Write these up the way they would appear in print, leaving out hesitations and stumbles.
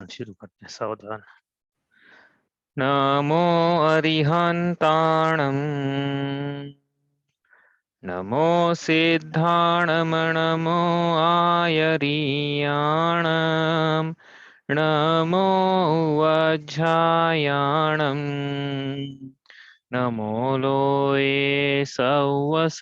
शुरू करते हैं। सावधान। नमो अरिहंताणं, नमो सिद्धाणमणमो आयरीयाणं, नमो वज्झायाणं, नमो लोये सव्वसाहुणं,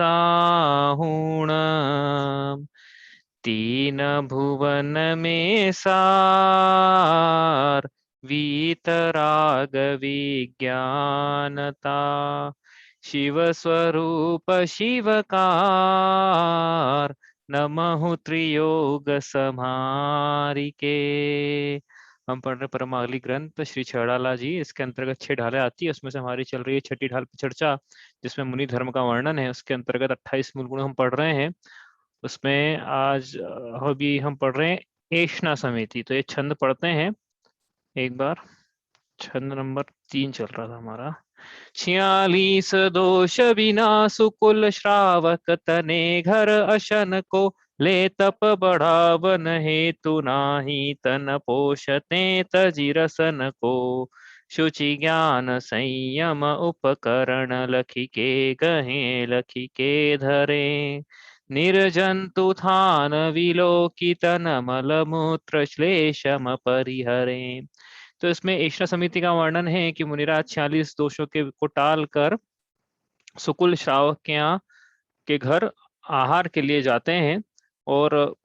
तीन भुवन में सार, वीतराग विज्ञानता, शिव स्वरूप शिवकार, नमः त्रियोग समारिके। हम पढ़ रहे परमागली ग्रंथ श्री छेड़ाला जी। इसके अंतर्गत 6 ढालें आती है, उसमें से हमारी चल रही है छठी ढाल की चर्चा, जिसमें मुनि धर्म का वर्णन है। उसके अंतर्गत 28 मूल गुण हम पढ़ रहे हैं। उसमें आज अभी हम पढ़ रहे हैं एषणा समिति। तो ये छंद पढ़ते हैं एक बार। छंद नंबर 3 चल रहा था हमारा। 46 दोष बिना सुकुल श्रावक तने घर अशन को, ले तप बढ़ावन हेतु नाही तन पोषते तजि रसन को, शुचि ज्ञान संयम उपकरण लखी के गहे लखी के धरे, निर्जंतु थान विलोकितन मल मूत्र श्लेषम परिहरे। तो इसमें एषणा समिति का वर्णन है कि मुनिराज 46 दोषों के को टाल कर सुकुल श्रावक के घर आहार के लिए जाते हैं, और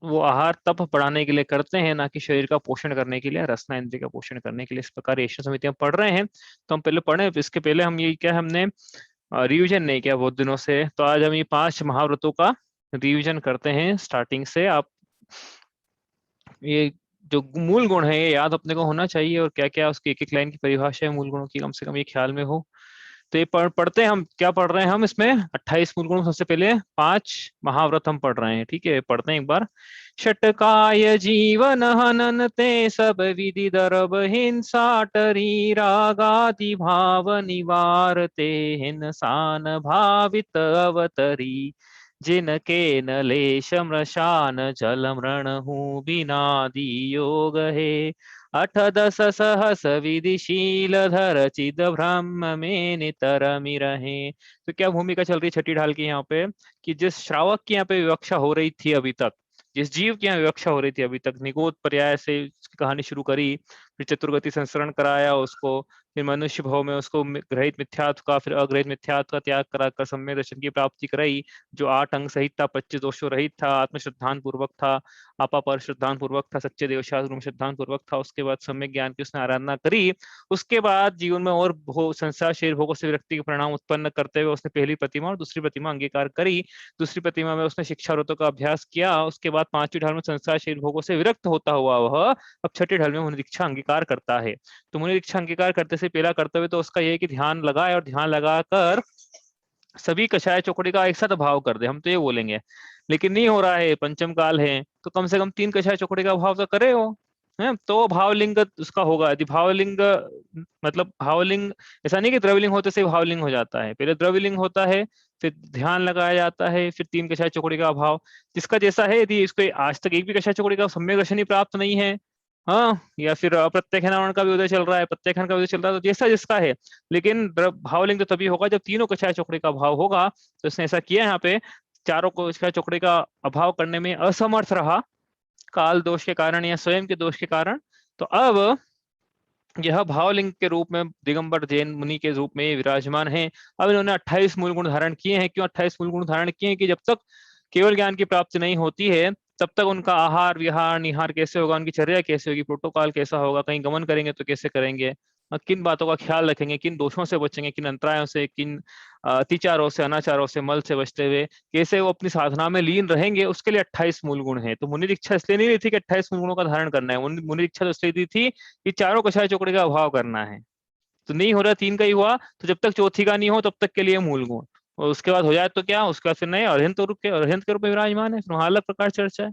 वो आहार तप बढ़ाने के लिए करते हैं, ना कि शरीर का पोषण करने के लिए, रसना इंद्रिय का पोषण करने के लिए। इस प्रकार एषणा समिति हम पढ़ रहे हैं। तो हम पहले पढ़े, इसके पहले हम ये क्या हमने रिवीजन नहीं किया बहुत दिनों से, तो आज हम ये 5 महाव्रतों का रिवीजन करते हैं स्टार्टिंग से। आप ये जो मूल गुण है ये याद अपने को होना चाहिए, और क्या क्या उसकी एक एक लाइन की परिभाषा है मूल गुणों की, कम से कम ये ख्याल में हो। तो ये पढ़ते हैं हम। क्या पढ़ रहे हैं हम इसमें? 28 मूल गुण। सबसे पहले 5 महाव्रत हम पढ़ रहे हैं, ठीक है? पढ़ते हैं एक बार। षटकाय जीवन हनन ते सब विधि दरब हिंसा टरी, रागादि भाव निवारते हिंसान भावित अवतरी, जिनके न लेश मृषान जल मृणहु बिनादि योग है, 8-10 सहस विधिशील धर चिद ब्रह्म में नितरमि रहे। तो क्या भूमिका चल रही है छठी ढाल की यहाँ पे, कि जिस श्रावक की यहाँ पे विवक्षा हो रही थी अभी तक, जिस जीव की यहाँ विवक्षा हो रही थी अभी तक, निगोद पर्याय से उसकी कहानी शुरू करी, फिर चतुर्गति संस्करण कराया उसको, फिर मनुष्य भाव में उसको ग्रहित मिथ्यात्व का, फिर अग्रहित मिथ्यात्व का त्याग करा कर सम्यक दर्शन की प्राप्ति कराई, जो 8 अंग सहित था, 25 दोषों रहित था, आत्मश्रद्धान पूर्वक था, अपापर श्रद्धान पूर्वक था, सच्चे देवशास्त्र श्रद्धान पूर्वक था। उसके बाद सम्यक ज्ञान की उसने आराधना करी। उसके बाद जीवन में और संसार शरीर भोगों से विरक्ति के परिणाम उत्पन्न करते हुए उसने पहली प्रतिमा और दूसरी प्रतिमा अंगीकार करी। दूसरी प्रतिमा में उसने शिक्षा व्रतों का अभ्यास किया। उसके बाद 5वीं ढाल में संसार शरीर भोगों से विरक्त होता हुआ वह अब छठी ढाल में मुनि दीक्षा अंगीकार करता है। तो मुनि दीक्षा अंगीकार करते से पहला कर्तव्य तो उसका यह है कि ध्यान लगाए, और ध्यान लगाकर सभी कषाय चौकड़ी का एक साथ अभाव कर दे। हम तो ये बोलेंगे, लेकिन नहीं हो रहा है, पंचम काल है, तो कम से कम 3 कषाय चौकड़ी का अभाव तो करे हो, है तो भावलिंग उसका होगा। यदि भावलिंग मतलब भावलिंग ऐसा नहीं कि द्रव्यलिंग होते से भावलिंग हो जाता है, पहले द्रव्यलिंग होता है, फिर ध्यान लगाया जाता है, फिर 3 कषाय चौकड़ी का अभाव। जिसका जैसा है, यदि इसको आज तक एक भी कषाय चौकड़ी का सम्यक दर्शन ही प्राप्त नहीं है, हाँ, या फिर अप्रत्यक्षानुमान का भी उदय चल रहा है, प्रत्यक्षान का भी उदय चल रहा है, तो जैसा जिसका है, लेकिन भावलिंग तो तभी होगा जब तीनों कषाय चौकड़ी का अभाव होगा। तो इसने ऐसा किया यहाँ पे, चारों कषाय चौकड़ी का अभाव करने में असमर्थ रहा, काल दोष के कारण या स्वयं के दोष के कारण। तो अब यह भावलिंग के रूप में दिगंबर जैन मुनि के रूप में विराजमान है। अब इन्होंने 28 मूल गुण धारण किए हैं। क्यों 28 मूल गुण धारण किए हैं? कि जब तक केवल ज्ञान की प्राप्ति नहीं होती है, तब तक उनका आहार विहार निहार कैसे होगा, उनकी चर्या कैसे होगी, प्रोटोकॉल कैसा होगा, कहीं गमन करेंगे तो कैसे करेंगे, किन बातों का ख्याल रखेंगे, किन दोषों से बचेंगे, किन अंतरायों से, किन अतिचारों से, अनाचारों से, मल से बचते हुए कैसे वो अपनी साधना में लीन रहेंगे, उसके लिए 28 मूल गुण है। तो मुनि दीक्षा इसलिए नहीं ली थी कि 28 मूल गुणों का धारण करना है, मुनि दीक्षा तो इसलिए दी थी कि चारों कषाय चौकड़ी का अभाव करना है। तो नहीं हो रहा, 3 का ही हुआ, तो जब तक चौथी का नहीं हो तब तक के लिए मूल गुण, और उसके बाद हो जाए तो क्या, उसके बाद फिर नए अर्हंत के रूप में विराजमान है, फिर वहां अलग प्रकार चर्चा है।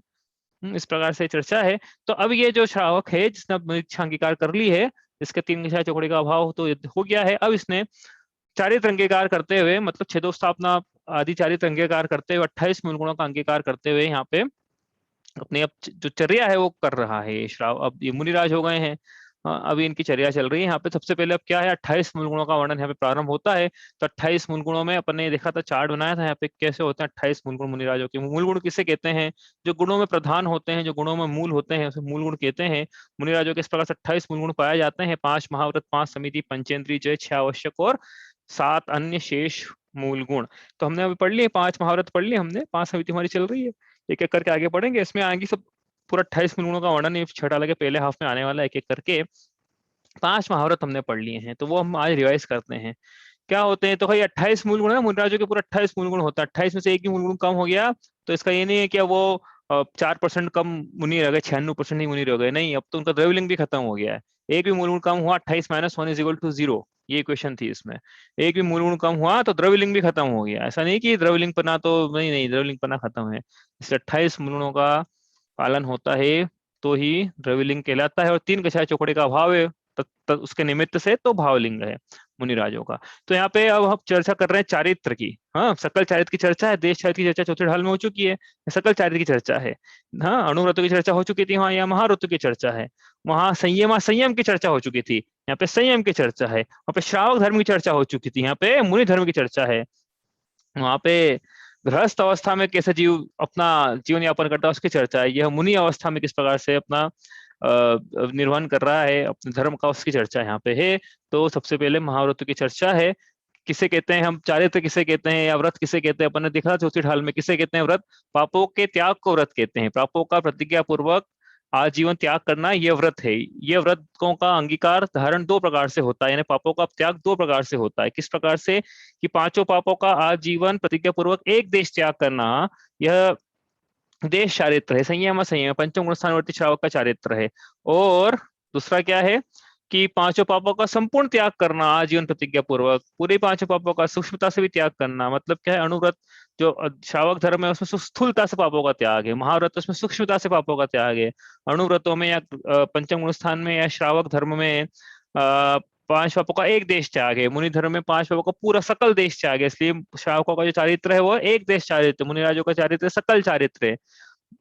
इस प्रकार से चर्चा है। तो अब ये जो श्रावक है जिसने दीक्षा अंगीकार कर ली है, इसके 3 कषाय चौकड़ी का अभाव तो हो गया है, अब इसने चारित्र अंगीकार करते हुए, मतलब छेदो स्थापना आदि चारित्र अंगीकार करते हुए, 28 मूल गुणों का अंगीकार करते हुए यहाँ पे अपनी अब जो चर्या है वो कर रहा है ये श्राव। अब ये मुनिराज हो गए हैं, अभी इनकी चर्या चल रही है। यहाँ पे सबसे पहले अब क्या है, 28 मूल गुणों का वर्णन यहाँ पे प्रारंभ होता है। तो 28 मूल गुणों में अपन ने देखा था, चार्ट बनाया था यहाँ पे कैसे होते हैं 28 मूल गुण मुनिराजों के। मूल गुण किसे कहते हैं, जो गुणों में प्रधान होते हैं, जो गुणों में मूल होते हैं, उसे मूल गुण कहते हैं। मुनिराजों के इस प्रकार से 28 मूल गुण पाए जाते हैं। 5 महाव्रत, 5 समिति, पंचेंद्रिय जय, 6 आवश्यक और 7 अन्य शेष मूल गुण। तो हमने अभी पढ़ लिए, 5 महाव्रत पढ़ लिए हमने, 5 समिति हमारी चल रही है। एक एक करके आगे पढ़ेंगे, इसमें आगे सब पूरा 28 मूल गुणों का वर्णन छठा लगे पहले हाफ में आने वाला है, एक एक करके। 5 महाव्रत हमने पढ़ लिए हैं, तो वो हम आज रिवाइज करते हैं। क्या होते हैं, तो भाई 28 मूल गुण है मुनिराजों के, पूरा 28 मूल गुण होता है। 28 में से एक भी मूल गुण कम हो गया तो इसका ये नहीं है कि वो 4% कम मुनि रह गए, 96% ही मुनि रह गए, नहीं, अब तो उनका द्रव्यलिंग भी खत्म हो गया है। एक भी मूल गुण कम हुआ, 28 - 1 = 0, ये इक्वेशन थी इसमें। एक भी मूल गुण कम हुआ तो द्रव्यलिंग भी खत्म हो गया। ऐसा नहीं कि द्रव्यलिंग पना तो नहीं, नहीं, द्रव्यलिंग पना खत्म है। इसलिए 28 मूल गुणों का पालन होता है तो ही द्रव्यलिंग कहलाता है। और 3 कछाय चौकड़े का अभाव है उसके निमित्त से तो भावलिंग है मुनिराजों का। तो यहाँ पे अब हम चर्चा कर रहे हैं चारित्र की। हाँ, सकल चारित्र की चर्चा है, देश चारित्र की चर्चा चौथे ढाल में हो चुकी है, सकल चारित्र की चर्चा है। हाँ, अणुव्रतों की चर्चा हो चुकी थी वहाँ, यहाँ महाव्रतों की चर्चा है। वहाँ संयम की चर्चा हो चुकी थी, यहाँ पे संयम की चर्चा है। वहाँ पे श्रावक धर्म की चर्चा हो चुकी थी, यहाँ पे मुनि धर्म की चर्चा है। वहाँ पे गृहस्थ अवस्था में कैसे जीव अपना जीवन यापन करता है उसकी चर्चा है। यह मुनि अवस्था में किस प्रकार से अपना निर्वहन कर रहा है अपने धर्म का, उसकी चर्चा यहाँ पे है। तो सबसे पहले महाव्रतों की चर्चा है। किसे कहते हैं हम चारित्र, किसे कहते हैं, या व्रत किसे कहते हैं, अपन ने देखा चौथी ढाल में किसे कहते हैं व्रत। पापों के त्याग को व्रत कहते हैं, पापों का प्रतिज्ञा पूर्वक आजीवन त्याग करना ये व्रत है। ये व्रतों का अंगीकार धारण 2 प्रकार से होता है, यानी पापों का त्याग 2 प्रकार से होता है। किस प्रकार से, कि 5 पापों का आजीवन प्रतिज्ञा पूर्वक एक देश त्याग करना, यह देश चारित्र है। संयम संयम पंचम गुण स्थानवर्ती श्रावक का चारित्र है। और दूसरा क्या है, कि 5 पापों का संपूर्ण त्याग करना आजीवन प्रतिज्ञा पूर्वक, पूरे 5 पापों का सूक्ष्मता से भी त्याग करना। मतलब क्या है, अणुव्रत जो श्रावक धर्म है उसमें स्थूलता से पापों का त्याग है, महाव्रत उसमें सूक्ष्मता से पापों का त्याग है। अणुव्रतों में या पंचम गुण स्थान में या श्रावक धर्म में 5 पापों का एक देश त्याग है। मुनि धर्म में 5 पापों का पूरा सकल देश त्याग है। इसलिए श्रावकों का जो चारित्र है वो एक देश चारित्र, मुनिराजों का चारित्र सकल चारित्र है।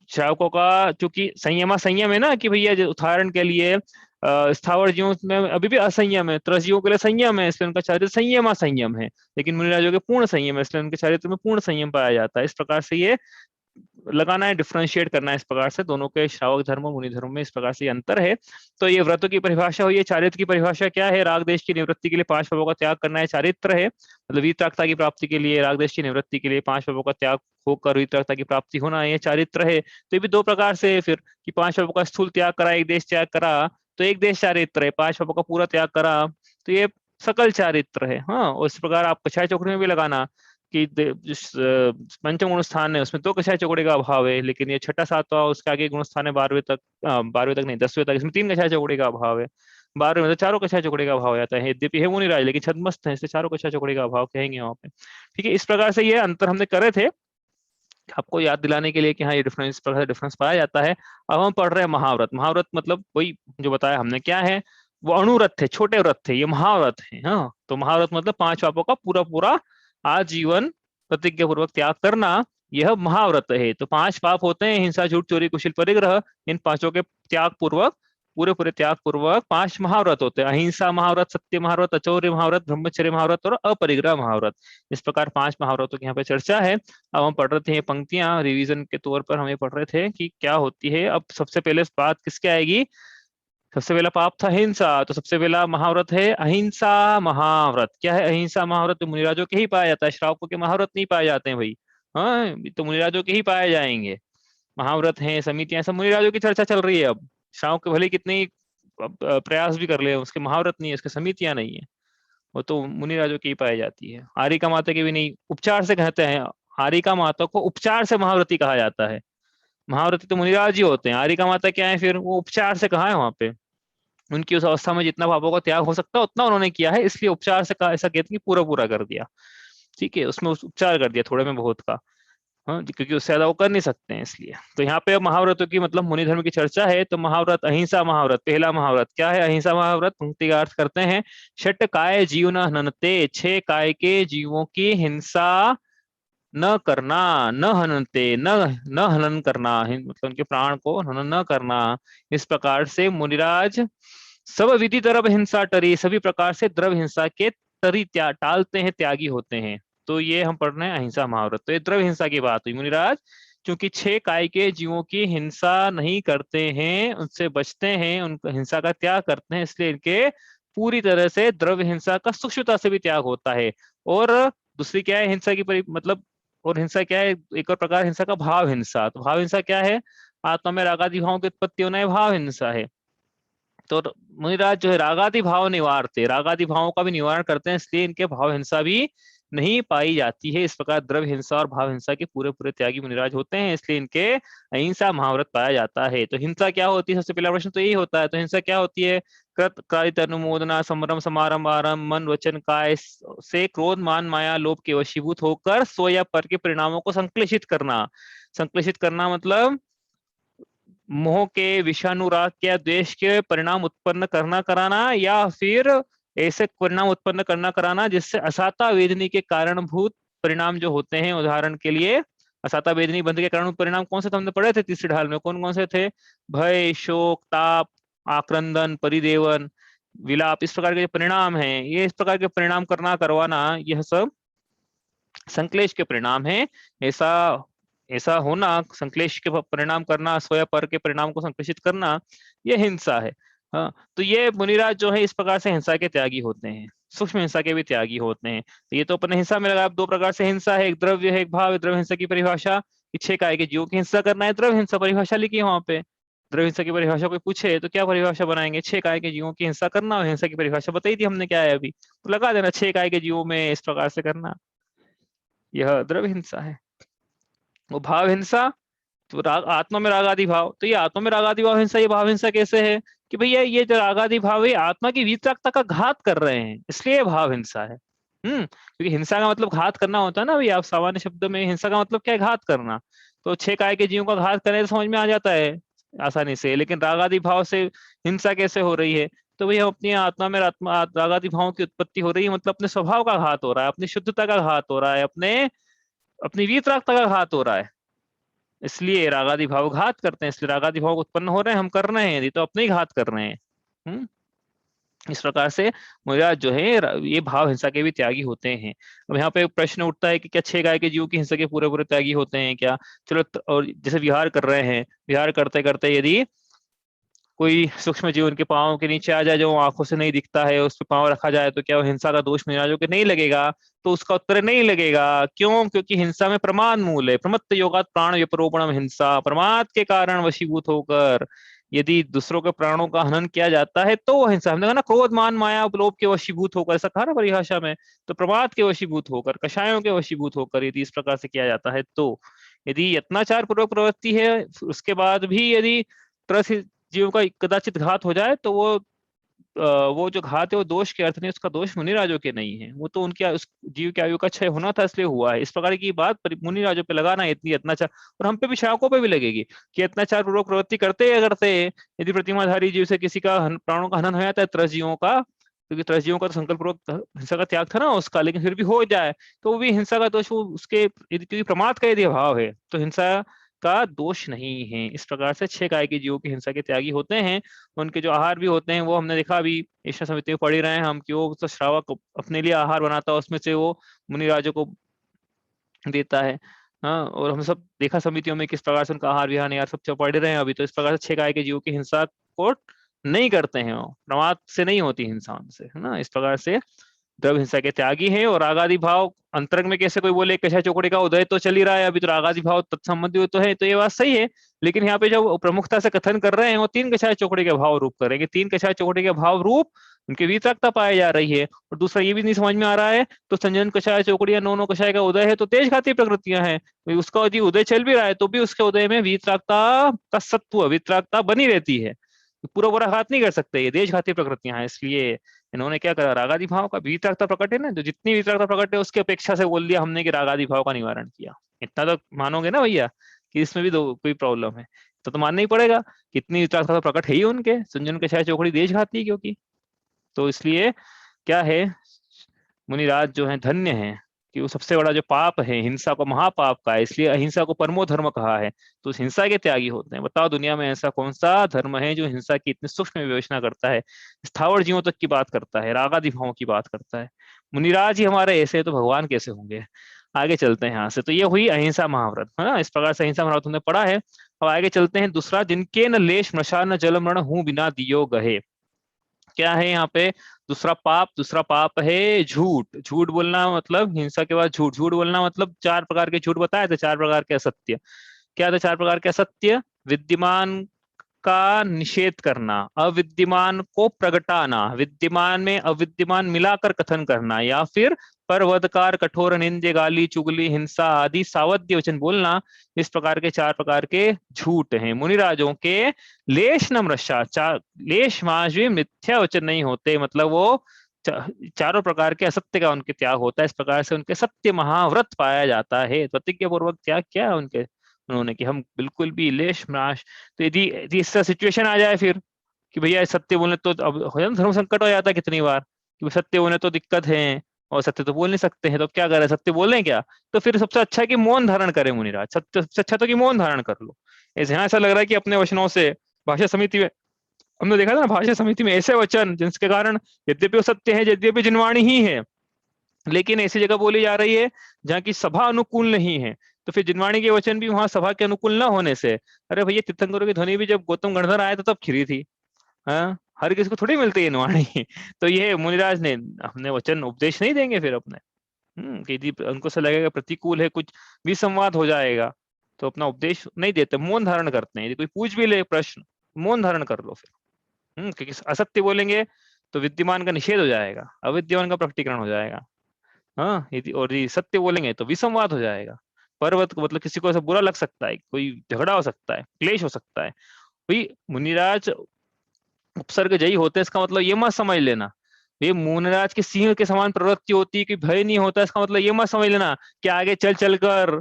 श्रावकों का चूंकि संयम है ना, कि भैया उदाहरण के लिए स्थावर जीवों में अभी भी असंयम है, त्रसजीवों के लिए संयम है, इसलिए उनका चारित्र संयम है। लेकिन मुनिराजों के पूर्ण संयम है, इसलिए उनके चारित्र में पूर्ण संयम पाया जाता है। इस प्रकार से ये लगाना है, डिफ्रेंशिएट करना है इस प्रकार से दोनों के श्रावक धर्म और मुनि धर्म में, इस प्रकार से ये अंतर है। तो ये व्रतों की परिभाषा हुई है। चारित्र की परिभाषा क्या है, राग देश की निवृत्ति के लिए 5 पापों का त्याग करना है चारित्र है। मतलब वीतरागता की प्राप्ति के लिए, राग देश की निवृत्ति के लिए 5 पापों का त्याग होकर वीतरागता की प्राप्ति होना, ये चारित्र है। तो ये भी 2 प्रकार से है फिर, कि 5 पापों का स्थूल त्याग करा, एक देश त्याग करा, तो एक देश चारित्र है। 5 पापों का पूरा त्याग करा तो ये सकल चारित्र है। हाँ, उस प्रकार आप कछाय चौकड़ी में भी लगाना कि पंचम गुण स्थान है उसमें 2 कछाय चौकड़े का अभाव है, लेकिन ये छठा सातवां उसके आगे गुण स्थान है 12वें तक, 12वें तक नहीं 10वें तक, इसमें 3 कछाय चौकड़े का अभाव है। 12वें में तो 4 कछाय चौकड़े का अभाव हो जाता है। यद्यपि है मुनिराज लेकिन छदमस्त है, इसलिए 4 कछाय चौकड़े का अभाव कहेंगे वहां पे। ठीक है, इस प्रकार से ये अंतर हमने करे थे आपको याद दिलाने के लिए कि हाँ ये डिफरेंस, इस प्रकार से डिफरेंस पाया जाता है। अब हम पढ़ रहे हैं महाव्रत। महाव्रत मतलब वही जो बताया हमने क्या है, वो अणुव्रत थे, छोटे व्रत थे, ये महाव्रत है। हाँ, तो महाव्रत मतलब 5 पापों का पूरा पूरा आजीवन प्रतिज्ञा पूर्वक त्याग करना, यह महाव्रत है। तो 5 पाप होते हैं, हिंसा, झूठ, चोरी, कुशिल, परिग्रह। इन 5 के त्याग पूर्वक, पूरे पूरे त्याग पूर्वक 5 महाव्रत होते हैं। अहिंसा महाव्रत, सत्य महाव्रत, अचौर्य महाव्रत, ब्रह्मचर्य महाव्रत और अपरिग्रह महाव्रत। इस प्रकार 5 महाव्रतों की यहाँ पे चर्चा है। अब हम पढ़ रहे थे ये पंक्तियां रिवीजन के तौर पर, हमें पढ़ रहे थे कि क्या होती है। अब सबसे पहले बात किसके आएगी, सबसे पहला पाप था हिंसा, तो सबसे पहला महाव्रत है अहिंसा महाव्रत। क्या है अहिंसा महाव्रत, तो मुनिराजों के ही पाया जाता है, श्रावकों के महाव्रत नहीं पाए जाते हैं भाई। हाँ, तो मुनिराजों के ही पाए जाएंगे महाव्रत हैं, समितियां, सब मुनिराजों की चर्चा चल रही है। अब श्रावक के भले कितने ही प्रयास भी कर ले, उसके महाव्रत नहीं है, उसके समितियां नहीं है, वो तो मुनिराजों की ही पाई जाती है। आरिका माता की भी नहीं, उपचार से कहते हैं। आरिका माता को उपचार से महाव्रती कहा जाता है। महाव्रती तो मुनिराज ही होते हैं, आरिका माता क्या है फिर, वो उपचार से कहा है वहां पे। उनकी उस अवस्था में जितना पापों का त्याग हो सकता है उतना उन्होंने किया है, इसलिए उपचार से कहा, ऐसा कहते हैं कि पूरा पूरा कर दिया। ठीक है, उसमें उपचार कर दिया थोड़े में बहुत का। हाँ, क्योंकि उससे ज्यादा वो कर नहीं सकते हैं इसलिए। तो यहाँ पे अब महाव्रतों की मतलब मुनि धर्म की चर्चा है। तो महाव्रत अहिंसा महाव्रत, पहला महाव्रत क्या है अहिंसा महाव्रत, पंक्ति का अर्थ करते हैं षट काय जीव न हननते, 6 काय के जीवों की हिंसा न करना, न हननते, न न हनन करना, मतलब उनके प्राण को हनन न करना। इस प्रकार से मुनिराज सब विधि द्रव हिंसा टरी, सभी प्रकार से द्रव हिंसा के तरी टालते हैं, त्यागी होते हैं। तो ये हम पढ़ रहे हैं अहिंसा महाव्रत। तो ये द्रव हिंसा की बात हुई। मुनिराज क्योंकि 6 काय के जीवों की हिंसा नहीं करते हैं, उनसे बचते हैं, उन हिंसा का त्याग करते हैं, इसलिए इनके पूरी तरह से द्रव्य हिंसा का सूक्ष्मता से भी त्याग होता है। और दूसरी क्या है हिंसा की मतलब, और हिंसा क्या है, एक और प्रकार हिंसा का भाव हिंसा। तो भाव हिंसा क्या है, आत्मा में रागादि भावों की उत्पत्ति होना है, भाव हिंसा है। तो मुनिराज जो है रागादि भाव निवारते, रागादि भावों का भी निवारण करते हैं, इसलिए इनके भाव हिंसा भी नहीं पाई जाती है। इस प्रकार द्रव्य हिंसा और भाव हिंसा के पूरे पूरे त्यागी मुनिराज होते हैं, इसलिए इनके अहिंसा महाव्रत पाया जाता है। तो हिंसा क्या होती है, सबसे पहला प्रश्न तो यही होता है। तो हिंसा क्या होती है, कृत कारित अनुमोदना संभ्रम समारंभ आरंभ मन वचन काय से क्रोध मान माया लोभ के वशीभूत होकर स्व या पर के परिणामों को संक्लेशित करना। संक्लेशित करना मतलब मोह के, विषानुराग के या द्वेष के परिणाम उत्पन्न करना कराना, या फिर ऐसे परिणाम उत्पन्न करना कराना जिससे असाता वेदनी के कारणभूत परिणाम जो होते हैं। उदाहरण के लिए असाता वेदनी बंध के कारण परिणाम कौन से थे, हमने पढ़े थे तीसरी ढाल में, कौन कौन से थे, भय, शोक, ताप, आक्रंदन, परिदेवन, विलाप, इस प्रकार के जो परिणाम हैं, ये इस प्रकार के परिणाम करना करवाना, यह सब संक्लेश के परिणाम है। ऐसा ऐसा होना, संक्लेश के परिणाम करना, स्वयं पर के परिणाम को संक्लेशित करना, यह हिंसा है। हाँ, तो ये मुनिराज जो है इस प्रकार से हिंसा के त्यागी होते हैं, सूक्ष्म हिंसा के भी त्यागी होते हैं। तो ये तो अपने हिंसा में लगा। अब 2 प्रकार से हिंसा है, एक द्रव्य है, एक भाव है। द्रव्य हिंसा की परिभाषा कि 6 काय के जीवों की हिंसा करना है। द्रव्य हिंसा परिभाषा लिखी है वहां पे। द्रव्य हिंसा की परिभाषा कोई पूछे तो क्या परिभाषा बनाएंगे, 6 काय के जीवों की हिंसा करना। और हिंसा की परिभाषा बताई थी हमने क्या है अभी, तो लगा देना 6 काय के जीवों में इस प्रकार से करना, यह द्रव्य हिंसा है। वो भाव हिंसा, तो आत्मा में राग आदि भाव। तो ये आत्मा में राग आदि भाव हिंसा, ये भाव हिंसा कैसे है कि भैया ये जो राग आदि भाव है आत्मा की वीतरागता का घात कर रहे हैं, इसलिए ये भाव हिंसा है। क्योंकि हिंसा का मतलब घात करना होता है ना भैया, आप सामान्य शब्द में हिंसा का मतलब क्या है, घात करना। तो 6 काय के जीवों का घात करने तो समझ में आ जाता है आसानी से, लेकिन राग आदि भाव से हिंसा कैसे हो रही है, तो भैया अपनी आत्मा में राग आदि भावों की उत्पत्ति हो रही है, मतलब अपने स्वभाव का घात हो रहा है, अपनी शुद्धता का घात हो रहा है, अपनी वीतरागता का घात हो रहा है। इसलिए रागादि भाव घात करते हैं, इसलिए रागादि भाव उत्पन्न हो रहे हैं, हम कर रहे हैं, यदि तो अपने ही घात कर रहे हैं। हम्म इस प्रकार से मुनिराज जो है ये भाव हिंसा के भी त्यागी होते हैं। अब यहाँ पे प्रश्न उठता है कि क्या 6 काय के जीव की हिंसा के पूरे पूरे त्यागी होते हैं क्या। चलो और जैसे विहार कर रहे हैं, विहार करते करते यदि कोई सूक्ष्म जीव उनके पाँव के नीचे आ जाए जो आंखों से नहीं दिखता है, उस पर पाँव रखा जाए, तो क्या वो हिंसा का दोष मुनिराजों के नहीं लगेगा। तो उसका उत्तर नहीं लगेगा। क्यों, क्योंकि हिंसा में प्रमाद मूल है। प्रमत्त योगात प्राण व्यपरोपणम हिंसा, प्रमाद के कारण वशीभूत होकर यदि दूसरों के प्राणों का हनन किया जाता है तो वो हिंसा। हमने कहा ना क्रोध मान माया लोभ के वशीभूत होकर, ऐसा कहा ना परिभाषा में। तो प्रमाद के वशीभूत होकर, कषायों के वशीभूत होकर यदि इस प्रकार से किया जाता है, तो यदि यत्नाचार पूर्वक प्रवृत्ति है उसके बाद भी यदि त्रस जीव का कदाचित घात हो जाए, तो वो जो घात है वो दोष के अर्थ नहीं, उसका दोष मुनिराजों के नहीं है, वो तो उनके उस जीव की आयु का क्षय होना था इसलिए हुआ है। इस प्रकार की बात मुनिराजों पे लगाना इतनी अत्याचार, और हम पे भी शावकों पे भी लगेगी कि अत्याचार पूर्वक प्रवृत्ति करते या करते यदि प्रतिमाधारी जीव से किसी का प्राणों का हनन हो जाता है त्रस जीवों का, क्योंकि त्रस जीवों का तो संकल्प पूर्वक हिंसा का त्याग था ना उसका, लेकिन फिर भी हो जाए तो वो भी हिंसा का दोष, वो उसके क्योंकि प्रमाद का यदि अभाव है तो हिंसा का दोष नहीं है। इस प्रकार से 6 काय के जीवों की हिंसा के त्यागी होते हैं। उनके जो आहार भी होते हैं वो हमने देखा अभी ईश्वर समिति में पढ़ ही रहे हैं हम, कि वो तो श्रावक अपने लिए आहार बनाता है, उसमें से वो मुनिराजों को देता है। हाँ, और हम सब देखा समितियों में किस प्रकार से उनका आहार विहार यार सब पढ़ रहे हैं अभी। तो इस प्रकार से 6 काय के जीवों की हिंसा को नहीं करते हैं, वो प्रमाद से नहीं होती हिंसा उनसे, है ना। इस प्रकार से द्रव्य हिंसा के त्यागी है। और रागादि भाव अंतरंग में कैसे कोई बोले कषाय चौकड़ी का उदय तो चल ही रहा है अभी, तो रागादि भाव तत्संबंधी तो है, तो ये बात सही है। लेकिन यहाँ पे जो प्रमुखता से कथन कर रहे हैं वो 3 कषाय चौकड़ी के भाव रूप करेंगे, 3 कषाय चौकड़ी के भाव रूप उनकी वितरकता पाई जा रही है। और दूसरा ये भी नहीं समझ में आ रहा है तो संजन कषाय चौकड़ी या नौ कषाय का उदय है तो तेज घाती प्रकृतियां हैं, उसका यदि उदय चल भी रहा है तो भी उसके उदय में वितरकता का सत्व, वितरकता बनी रहती है। पूरा पूरा घात नहीं कर सकते, ये देश घाती प्रकृतियां हैं। इसलिए इन्होंने क्या करा, रागादि भाव का वितरकता प्रकट है ना, जो जितनी वितरकता प्रकट है उसकी अपेक्षा से बोल दिया हमने कि रागादि भाव का निवारण किया। इतना तो मानोगे ना भैया कि इसमें भी कोई प्रॉब्लम है, तो मानना ही पड़ेगा। कितनी वितरकता प्रकट है ही उनके, संजन के शायद चौकड़ी देश घाती क्योंकि। तो इसलिए क्या है, मुनिराज जो है धन्य है कि वो सबसे बड़ा जो पाप है हिंसा को महापाप का है, इसलिए अहिंसा को परमो धर्म कहा है। तो उस हिंसा के त्यागी होते हैं। बताओ दुनिया में ऐसा कौन सा धर्म है जो हिंसा की इतनी सूक्ष्म विवेचना करता है, स्थावर जीवों तक की बात करता है, रागादि भावों की बात करता है। मुनिराज ही हमारे ऐसे, तो भगवान कैसे होंगे। आगे चलते हैं यहाँ से। तो ये हुई अहिंसा महाव्रत, है ना। इस प्रकार से अहिंसा महाव्रत हमने पढ़ा है। अब आगे चलते हैं। दूसरा, जिनके न लेश मशा न जल मरण हूँ बिना दियो गहे। क्या है यहाँ पे दूसरा पाप? दूसरा पाप है झूठ। झूठ बोलना मतलब हिंसा के बाद झूठ। झूठ बोलना मतलब चार प्रकार के झूठ बताए थे, चार प्रकार के असत्य। क्या था चार प्रकार के असत्य? विद्यमान का निषेध करना, अविद्यमान को प्रगटाना, विद्यमान में अविद्यमान मिलाकर कथन करना, या फिर परवदकार, कठोर निंद्य, गाली, चुगली, हिंसा आदि सावध्य वचन बोलना। इस प्रकार के चार प्रकार के झूठ हैं मुनिराजों के। लेश नम्रशा, लेश माश भी मिथ्या वचन नहीं होते, मतलब वो चारों प्रकार के असत्य का उनके त्याग होता है। इस प्रकार से उनके सत्य महाव्रत पाया जाता है। प्रतिज्ञा पूर्वक त्याग क्या है उनके, उन्होंने कि हम बिल्कुल भी लेश माश। तो यदि इसका सिचुएशन आ जाए फिर कि भैया सत्य बोलने तो अब हो जाता, धर्म संकट हो जाता है कितनी बार कि सत्य बोलने तो दिक्कत है और सत्य तो बोल नहीं सकते हैं, तो अब क्या करें, सत्य बोलें क्या। तो फिर सबसे अच्छा है कि मौन धारण करें मुनिराज। सबसे अच्छा तो कि मौन धारण कर लो। यहाँ ऐसा लग रहा है कि अपने वचनों से, भाषा समिति में हमने देखा था ना, भाषा समिति में ऐसे वचन जिसके कारण यद्यपि वो सत्य है, यद्यपि जिनवाणी ही है, लेकिन ऐसी जगह बोली जा रही है जहाँ की सभा अनुकूल नहीं है। तो फिर जिनवाणी के वचन भी वहां सभा के अनुकूल न होने से, अरे भैया तीर्थंकरों की ध्वनि भी जब गौतम गणधर आए तो तब खिरी थी। हाँ, हर किसी को थोड़ी मिलती है जिनवाणी। तो ये मुनिराज ने हमने वचन उपदेश नहीं देंगे फिर अपने, कि यदि उनको से लगेगा प्रतिकूल है, कुछ विसंवाद हो जाएगा, तो अपना उपदेश नहीं देते, मौन धारण करते हैं। यदि कोई पूछ भी ले प्रश्न, मौन धारण कर लो फिर। क्योंकि असत्य बोलेंगे तो विद्यमान का निषेध हो जाएगा, अविद्यमान का प्रकटीकरण हो जाएगा। हाँ, यदि और यदि सत्य बोलेंगे तो विसंवाद हो जाएगा। पर्वत को मतलब किसी को ऐसा बुरा लग सकता है, कोई झगड़ा हो सकता है, क्लेश हो सकता है। भाई मुनिराज उपसर्ग जयी होते हैं, इसका मतलब ये मत समझ लेना ये मुनिराज के सिंह के समान प्रवृत्ति होती है कि भय नहीं होता। इसका मतलब ये मत समझ लेना कि आगे चल चल कर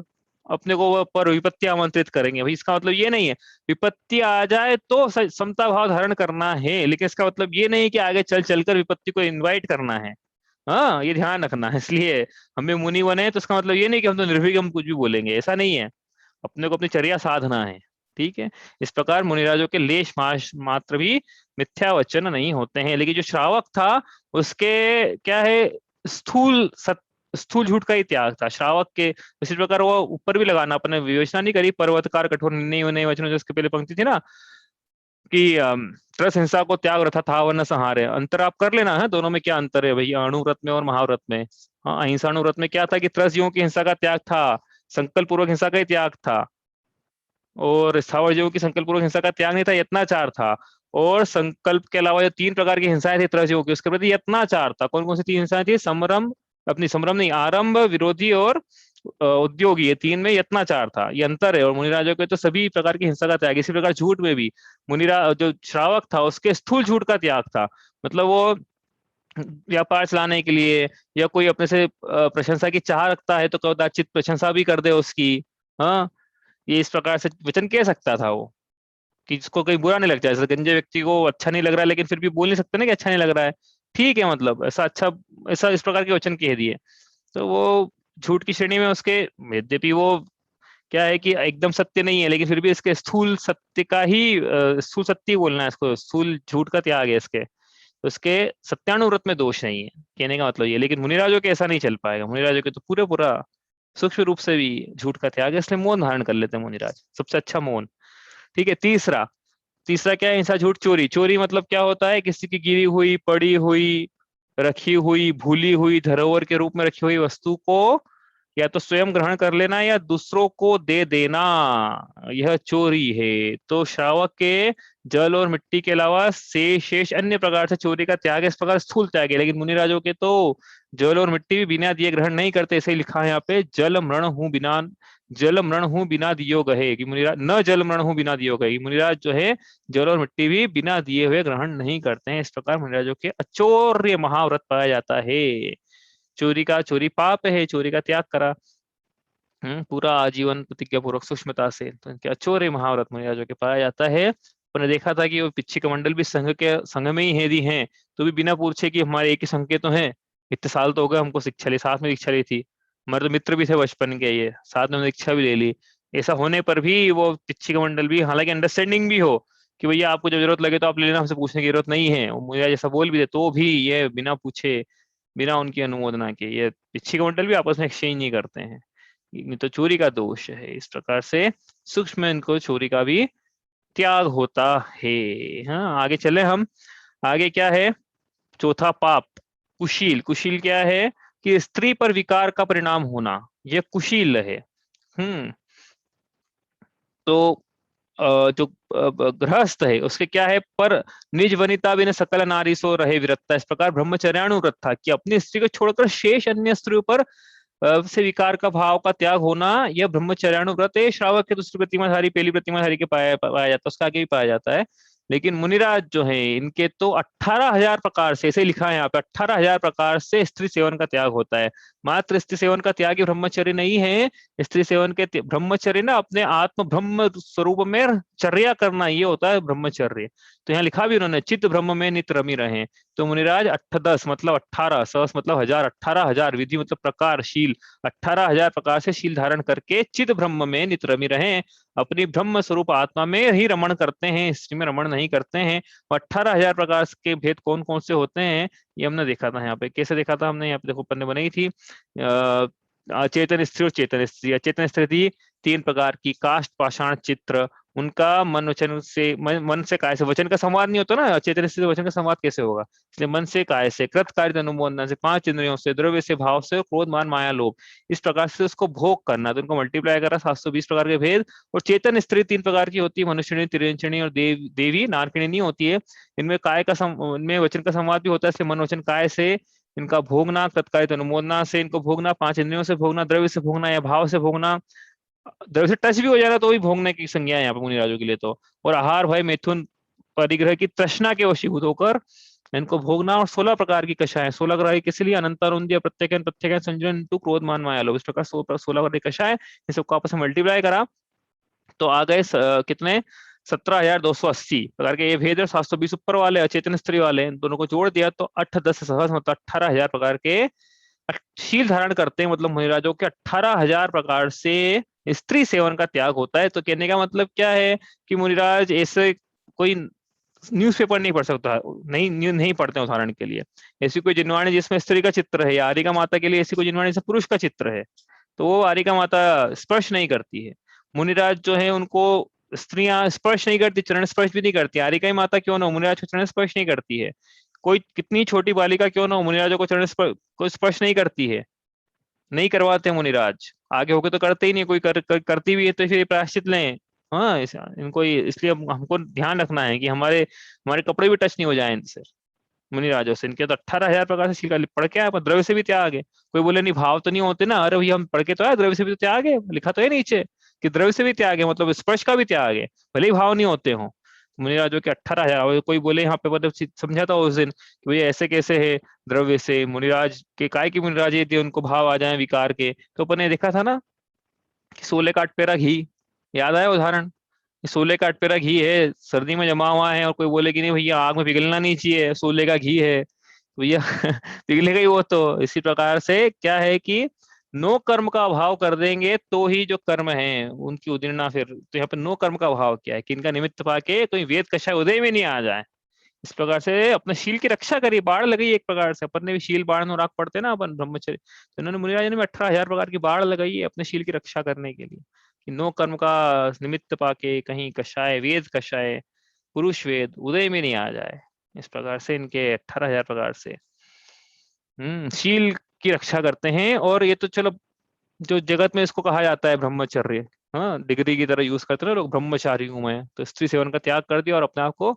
अपने को पर विपत्ति आमंत्रित करेंगे। भाई इसका मतलब ये नहीं है विपत्ति आ जाए तो समता भाव धारण करना है, लेकिन इसका मतलब ये नहीं कि आगे चल चलकर विपत्ति को इनवाइट करना है। हाँ, ये ध्यान रखना है। इसलिए हमें मुनि बने तो इसका मतलब ये नहीं कि हम तो निर्भीक कुछ भी बोलेंगे, ऐसा नहीं है। अपने को अपनी चर्या साधना है। ठीक है। इस प्रकार मुनिराजों के लेश मात्र भी मिथ्या वचन नहीं होते हैं। लेकिन जो श्रावक था उसके क्या है, स्थूल स्थूल झूठ का ही त्याग था श्रावक के। इसी प्रकार वो ऊपर भी लगाना, अपने विवेचना नहीं करी। पर्वतकार, कठोर नहीं वचन, जो इसके पहले पंक्ति थी ना कि त्रस हिंसा को त्याग रथा था वरना संहारे। अंतर आप कर लेना है दोनों में, क्या अंतर है भैया अणुव्रत में और महाव्रत में। हाँ, अहिंसा अणुव्रत में क्या था कि त्रस जीवों की हिंसा का त्याग था, संकल्प पूर्वक हिंसा का ही त्याग था। और स्थावर जीवों की संकल्प पूर्वक हिंसा का त्याग नहीं था, यत्नाचार था। और संकल्प के अलावा जो तीन प्रकार की हिंसाएं थी त्रस जीवों की, उसके प्रति यत्नाचार था। कौन कौन सी तीन हिंसाएं थी? समरम, अपनी समरम नहीं, आरंभ, विरोधी और उद्योगी, ये तीन में यत्नाचार था। ये अंतर है। और मुनिराजों के तो सभी प्रकार की हिंसा का त्याग। इसी प्रकार झूठ में भी मुनिराज जो श्रावक था उसके स्थूल झूठ का त्याग था। मतलब वो व्यापार चलाने के लिए या कोई अपने से प्रशंसा की चाह रखता है तो कदाचित प्रशंसा भी कर दे उसकी। हाँ, ये इस प्रकार से वचन कह सकता था वो कि जिसको कहीं बुरा नहीं लगता है। जैसे गंजे व्यक्ति को अच्छा नहीं लग रहा है लेकिन फिर भी बोल नहीं सकते ना कि अच्छा नहीं लग रहा है। ठीक है, मतलब ऐसा अच्छा, ऐसा इस प्रकार के वचन कह दिए तो वो झूठ की श्रेणी में उसके। यद्यपि वो क्या है कि एकदम सत्य नहीं है, लेकिन फिर भी इसके स्थूल सत्य का ही स्थूल सत्य बोलना है इसको, स्थूल झूठ का त्याग है इसके। तो उसके सत्यानुव्रत में दोष नहीं है, कहने का मतलब ये। लेकिन मुनिराजों के ऐसा नहीं चल पाएगा। मुनिराजों के तो पूरे पूरा सूक्ष्म रूप से भी झूठ का त्याग है, इसलिए मौन धारण कर लेते हैं मुनिराज, सबसे अच्छा मौन। ठीक है। तीसरा, तीसरा क्या है? हिंसा, झूठ, चोरी। चोरी मतलब क्या होता है? किसी की गिरी हुई, पड़ी हुई, रखी हुई, भूली हुई, धरोहर के रूप में रखी हुई वस्तु को या तो स्वयं ग्रहण कर लेना या दूसरों को दे देना, यह चोरी है। तो श्रावक के जल और मिट्टी के अलावा से शेष अन्य प्रकार से चोरी का त्याग है। इस प्रकार स्थूल त्याग है। लेकिन मुनिराजों के तो जल और मिट्टी भी बिना दिए ग्रहण नहीं करते। ऐसे ही लिखा है यहाँ पे, जल मरण हूं बिना, जल मरण हूं बिना दियो गहे, कि मुनिराज न जल मरण हूं बिना दियो गहे। मुनिराज जो है जल और मिट्टी भी बिना दिए हुए ग्रहण नहीं करते हैं। इस प्रकार मुनिराजों के अचौर्य महाव्रत पाया जाता है। चोरी पाप है, चोरी का त्याग करा पूरा आजीवन प्रतिज्ञा पूर्वक सूक्ष्मता से, तो इनके अचौर्य महाव्रत मुनिराजों के पाया जाता है। मैंने देखा था कि वो पिछी कमंडल भी संघ में ही यदि हैं तो भी बिना पूछे कि हमारे एक ही संघ के तो हैं, इतने साल तो हो गए हमको शिक्षा ली, साथ में शिक्षा ली थी, हमारे तो मित्र भी थे बचपन के, ये साथ में दीक्षा भी ले ली। ऐसा होने पर भी वो पिच्छी कमंडल भी, हालांकि अंडरस्टैंडिंग भी हो कि भैया आपको जब जरूरत लगे तो आप ले लेना, हमसे पूछने की जरूरत नहीं है, मुझे जैसा बोल भी दे, तो भी ये बिना पूछे, बिना उनकी अनुमोदना के ये पिच्छी कमंडल भी आपस में एक्सचेंज नहीं करते हैं। ये तो चोरी का दोष है। इस प्रकार से सूक्ष्म इनको चोरी का भी त्याग होता है। हाँ, आगे चले हम। आगे क्या है? चौथा पाप, कुशील। कुशील क्या है? कि स्त्री पर विकार का परिणाम होना, यह कुशील है। हम्म। तो जो गृहस्थ है उसके क्या है? पर निज वनिता बिन सकल नारी सो रहे विरत्ता। इस प्रकार ब्रह्मचर्यानुव्रत था कि अपनी स्त्री को छोड़कर शेष अन्य स्त्रियों पर से विकार का भाव का त्याग होना, यह ब्रह्मचर्यानुव्रत है। श्रावक के दूसरी प्रतिमाधारी पहली प्रतिमाधारी के पाया जाता है, उसका आगे भी पाया जाता है। लेकिन मुनिराज जो है इनके तो 18,000 प्रकार से, ऐसे लिखा है यहाँ पे, 18,000 प्रकार से स्त्री सेवन का त्याग होता है। मात्र स्त्री सेवन का त्याग ही ब्रह्मचर्य नहीं है। स्त्री सेवन के ब्रह्मचर्य ना अपने आत्म ब्रह्म स्वरूप में चर्या करना, ये होता है ब्रह्मचर्य। तो यहाँ लिखा भी उन्होंने, चित्त ब्रह्म में नित रमी रहे। तो मुनिराज 8 10 मतलब 18, सहस मतलब हजार, 18,000 विधि मतलब प्रकार, शील, 18,000 प्रकार से शील धारण करके चित्त ब्रह्म में नित रमी रहे, अपनी ब्रह्म स्वरूप आत्मा में ही रमण करते हैं, स्त्री में रमण नहीं करते हैं। 18,000 प्रकार के भेद कौन कौन से होते हैं ये हमने देखा था यहाँ पे। कैसे देखा था हमने? यहाँ पे देखो, पन्ने बनाई थी। चेतन स्त्री और चेतन स्त्री। अचेतन स्त्री थी 3 प्रकार की, काष्ठ पाषाण चित्र। उनका मन वचन से, मन से काय से, वचन का संवाद नहीं होता ना, अचेतन स्त्री से वचन का संवाद कैसे होगा? इसलिए मन से काय से, कृत कार्य अनुमोदन से, 5 इंद्रियों से, द्रव्य से, भाव से, क्रोध मान माया लोभ, इस प्रकार से उसको भोग करना। तो उनको मल्टीप्लाई करा 720 प्रकार के भेद। और चेतन स्त्री 3 प्रकार की होती है, मनुष्यणी, तिरंचणी और देवी। नारकिणी नहीं होती है। इनमें काय का इनमें वचन का संवाद भी होता है, इसलिए मन वचन काय से इनका भोगना, तत्कालित अनुमोदना से इनको भोगना, 5 इंद्रियों से भोगना, द्रव्य से भोगना या भाव से भोगना, द्रव्य से टच भी हो जाना तो भी भोगने की संज्ञा है यहाँ पे मुनिराजों के लिए तो। और आहार, भय, मैथुन, परिग्रह की तृष्णा के वशीभूत होकर इनको भोगना। और 16 प्रकार की कषाय, 16 ग्रह किस लिए? अनंतारुंध्य, प्रत्येक प्रत्येक संजन टू, क्रोध मान माया लोभ, इस प्रकार 16 प्रकार की कषाय। इन सबको आपस में मल्टीप्लाई करा तो आ गए कितने? 17,280 प्रकार के ये भेद है। 720 ऊपर वाले अचेतन स्त्री वाले, इन दोनों को जोड़ दिया तो 8 10 सहस मतलब 18,000 प्रकार के शील धारण करते हैं। मतलब मुनिराजों के 18,000 प्रकार से स्त्री सेवन का त्याग होता है। तो कहने का मतलब क्या है कि मुनिराज ऐसे कोई न्यूज़पेपर नहीं पढ़ सकता, नहीं न्यूज नहीं पढ़ते उदाहरण के लिए। ऐसी कोई जिनवाणी जिसमें स्त्री का चित्र है, या आरिका माता के लिए ऐसी कोई जिनवाणी जिसमें पुरुष का चित्र है, तो वो आरिका माता स्पर्श नहीं करती है। मुनिराज जो है उनको स्त्रियां स्पर्श नहीं करती, चरण स्पर्श भी नहीं करती। आरिका माता क्यों ना हो, मुनिराज को चरण स्पर्श नहीं करती है। कोई कितनी छोटी बालिका क्यों ना हो, मुनिराजों को चरण स्पर्श को स्पर्श नहीं करती है, नहीं करवाते मुनिराज। आगे होके तो करते ही नहीं, कोई करती भी है तो फिर प्रायश्चित लें। हाँ, इनको इसलिए हमको ध्यान रखना है कि हमारे हमारे कपड़े भी टच नहीं हो जाए इनसे, मुनिराजों से। इनके तो 18,000 प्रकार से शील पढ़ के आए, पर द्रव्य से भी त्याग है। कोई बोले नहीं भाव तो नहीं होते ना, अरे भैया हम पढ़ के तो आए, द्रव्य से भी तो त्याग है, लिखा तो है नीचे कि द्रव्य से भी त्याग है, मतलब स्पर्श का भी त्याग है, भले ही भाव नहीं होते हो। मुनिराजों के 18,000। कोई बोले यहाँ पे, मतलब समझा था उस दिन कि भैया ऐसे कैसे है, द्रव्य से मुनिराज के काय की मुनिराज ये थे उनको भाव आ जाए विकार के। तो अपन ने देखा था ना कि 16 का अटपेरा घी, याद आया उदाहरण? 16 का अटपेरा घी है, सर्दी में जमा हुआ है, और कोई बोले कि नहीं भैया आग में पिघलना नहीं चाहिए, 16 का घी है, तो भैया पिघलेगा ही वो तो। इसी प्रकार से क्या है कि नो कर्म का अभाव कर देंगे तो ही जो कर्म है उनकी उदीर्णा। फिर तो यहाँ पे नो कर्म का अभाव क्या है कि इनका निमित्त पाके कोई वेद कषाय उदय में नहीं आ जाए। इस प्रकार से अपने शील की रक्षा करी, बाढ़ लगाई एक प्रकार से। अपन ने भी शील बाढ़ राख पढ़ते ना अपन ब्रह्मचर्य, तो इन्होंने मुनिराज ने 18,000 प्रकार की बाढ़ लगाई है अपने शील की रक्षा करने के लिए, कि नो कर्म का निमित्त पाके कहीं कषाय, वेद कषाय, पुरुष वेद उदय में नहीं आ जाए। इस प्रकार से इनके 18,000 प्रकार से शील की रक्षा करते हैं। और ये तो चलो जो जगत में इसको कहा जाता है ब्रह्मचर्य, हाँ, डिग्री की तरह यूज करते हैं ना लोग, ब्रह्मचारी हूं मैं, तो स्त्री सेवन का त्याग कर दिया और अपने आप को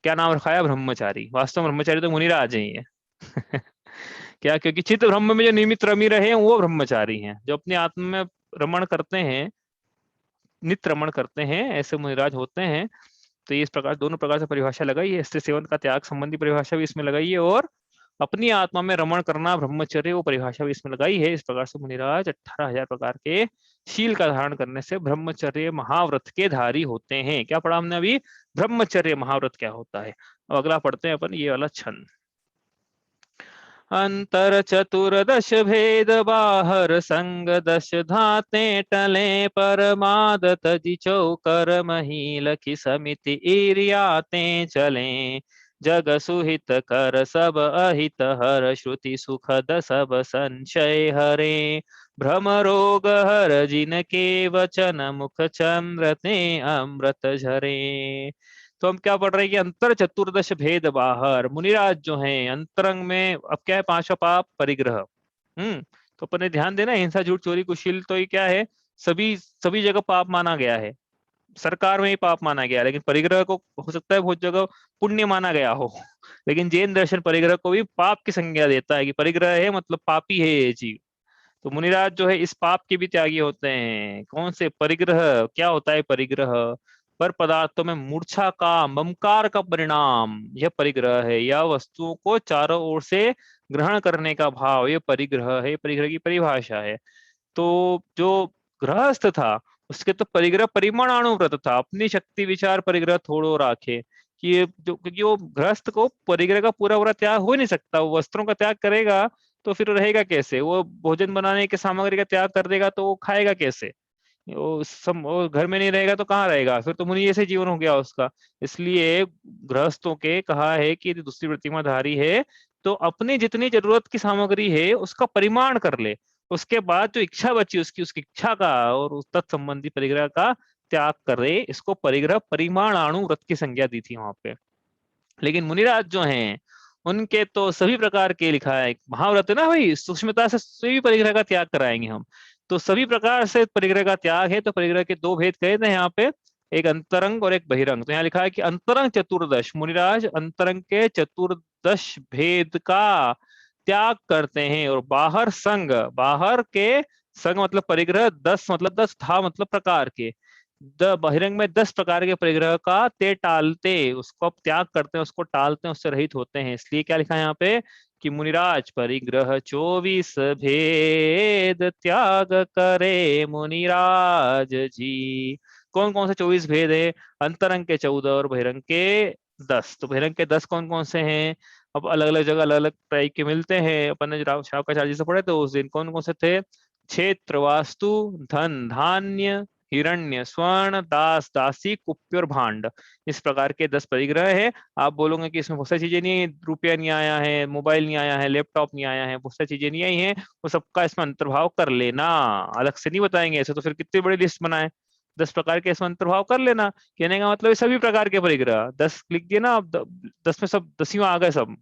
क्या नाम रखाया? ब्रह्मचारी। वास्तव में ब्रह्मचारी तो मुनिराज ही है। क्या? क्योंकि चित्त ब्रह्म में जो निमित्त रमी रहे हैं वो ब्रह्मचारी हैं, जो अपने आत्मा में रमण करते हैं, नित्य रमण करते हैं, ऐसे मुनिराज होते हैं। तो ये इस प्रकार दोनों प्रकार से परिभाषा लगाई है, स्त्री सेवन का त्याग संबंधी परिभाषा भी इसमें लगाई है, और अपनी आत्मा में रमण करना ब्रह्मचर्य वो परिभाषा भी इसमें लगाई है। इस प्रकार से मुनिराज 18,000 प्रकार के शील का धारण करने से ब्रह्मचर्य महाव्रत के धारी होते हैं। क्या पढ़ा हमने अभी? ब्रह्मचर्य महाव्रत क्या होता है। अब अगला पढ़ते हैं अपन ये वाला छंद। अंतर चतुर्दश भेद बाहर संग दश धाते टले परमाद तजि चौकर मही लखि समिति ईर्याते चले जग सुहित कर सब अहित हर श्रुति सुखद सब संशय हरे भ्रम रोग हर जिनके वचन मुख चंद्र ते अमृत झरे। तो हम क्या पढ़ रहे हैं कि अंतर चतुर्दश भेद बाहर, मुनिराज जो हैं अंतरंग में, अब क्या है, पांचवा पाप परिग्रह। तो अपन ने ध्यान देना, हिंसा झूठ चोरी कुशील, तो ये क्या है, सभी सभी जगह पाप माना गया है, सरकार में ही पाप माना गया है, लेकिन परिग्रह को हो सकता है बहुत जगह पुण्य माना गया हो। लेकिन जैन दर्शन परिग्रह को भी पाप की संज्ञा देता है कि परिग्रह है मतलब पापी है ये जीव। तो मुनिराज जो है इस पाप के भी त्यागी होते हैं। कौन से परिग्रह, क्या होता है परिग्रह? पर पदार्थों में मूर्छा का, ममकार का परिणाम यह परिग्रह है, या वस्तुओं को चारों ओर से ग्रहण करने का भाव, ये परिग्रह है, परिग्रह की परिभाषा है। तो जो गृहस्थ था उसके तो परिग्रह परिमाणाणु व्रत था, अपनी शक्ति विचार परिग्रह थोड़ो राखे, कि ये जो, क्योंकि वो गृहस्थ को परिग्रह का पूरा पूरा त्याग हो नहीं सकता, वो वस्त्रों का त्याग करेगा तो फिर रहेगा कैसे, वो भोजन बनाने की सामग्री का त्याग कर देगा तो वो खाएगा कैसे, वो घर में नहीं रहेगा तो कहाँ रहेगा, फिर तो मुनि जैसे जीवन हो गया उसका। इसलिए गृहस्थों के कहा है कि यदि दूसरी प्रतिमाधारी है तो अपनी जितनी जरूरत की सामग्री है उसका परिमाण कर ले, उसके बाद जो इच्छा बची उसकी, उसकी इच्छा का और उस तत्संबंधी परिग्रह का त्याग करे। इसको परिग्रह परिमाणाणु व्रत की संज्ञा दी थी वहां पे। लेकिन मुनिराज जो हैं उनके तो सभी प्रकार के लिखा है, महाव्रत है ना भाई, सूक्ष्मता से सभी परिग्रह का त्याग कराएंगे हम। तो सभी प्रकार से परिग्रह का त्याग है, तो परिग्रह के दो भेद कहे थे यहाँ पे, एक अंतरंग और एक बहिरंग। तो यहाँ लिखा है कि अंतरंग चतुर्दश, मुनिराज अंतरंग के चतुर्दश भेद का त्याग करते हैं, और बाहर संग, बाहर के संग मतलब परिग्रह, 10 मतलब 10 था मतलब प्रकार के, बहिरंग में 10 प्रकार के परिग्रह का ते टालते, उसको अब त्याग करते हैं, उसको टालते हैं, उससे रहित होते हैं। इसलिए क्या लिखा है यहाँ पे कि मुनिराज परिग्रह 24 भेद त्याग करे मुनिराज जी। कौन कौन से 24 भेद है? अंतरंग के 14 और बहिरंग के 10। तो बहिरंग के 10 कौन कौन से हैं? अब अलग अलग जगह अलग अलग टाइप के मिलते हैं, अपन ने जो शावकाचार्य से पढ़े थे उस दिन, कौन कौन से थे? क्षेत्र, वास्तु, धन धान्य, हिरण्य, स्वर्ण, दास दासी, कुप्य और भांड, इस प्रकार के 10 परिग्रह है। आप बोलोगे कि इसमें बहुत सारी चीजें नहीं, रुपया नहीं आया है, मोबाइल नहीं आया है, लैपटॉप नहीं आया है, बहुत सारी चीजें नहीं आई हैं, वो सबका इसमें अंतर्भाव कर लेना। अलग से नहीं बताएंगे ऐसे, तो फिर कितनी बड़ी लिस्ट बनाए, 10 प्रकार के इसमें अंतर्भाव कर लेना। कहने का मतलब सभी प्रकार के परिग्रह 10 लिख दिए ना, अब 10 में सब 10 आ गए सब।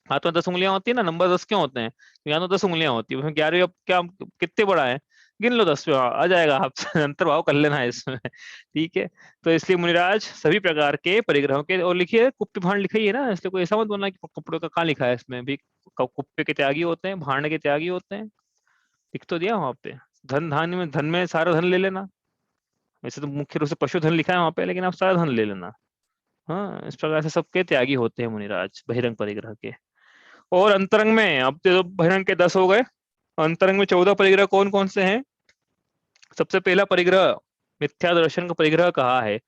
हाथ में 10 उंगलियां होती है ना, नंबर 10 क्यों होते हैं? यहाँ तो 10 उंगलियां होती है, उसमें 11 अब क्या कितने बड़ा है, गिन लो 10 पे आ जाएगा, आप अंतर्भाव कर लेना है इसमें। ठीक है। तो इसलिए मुनिराज सभी प्रकार के परिग्रहों के, और लिखिए कुप्य भांड लिखा ही है ना, इसलिए कोई ऐसा मत बोलना कि कपड़ों का कहाँ लिखा है, इसमें भी कुप्य के त्यागी होते हैं, भांड के त्यागी होते हैं, लिख तो दिया वहां पे। धन धान्य में, धन में सारा धन ले लेना, वैसे तो मुख्य रूप से पशुधन लिखा है वहां पे, लेकिन आप सारा धन ले लेना। हाँ, इस प्रकार से सबके त्यागी होते हैं मुनिराज बहिरंग परिग्रह के। और अंतरंग में, अब तो बहिरंग के 10 हो गए, अंतरंग में 14 परिग्रह कौन कौन से हैं? सबसे पहला परिग्रह मिथ्या दर्शन का परिग्रह कहा है।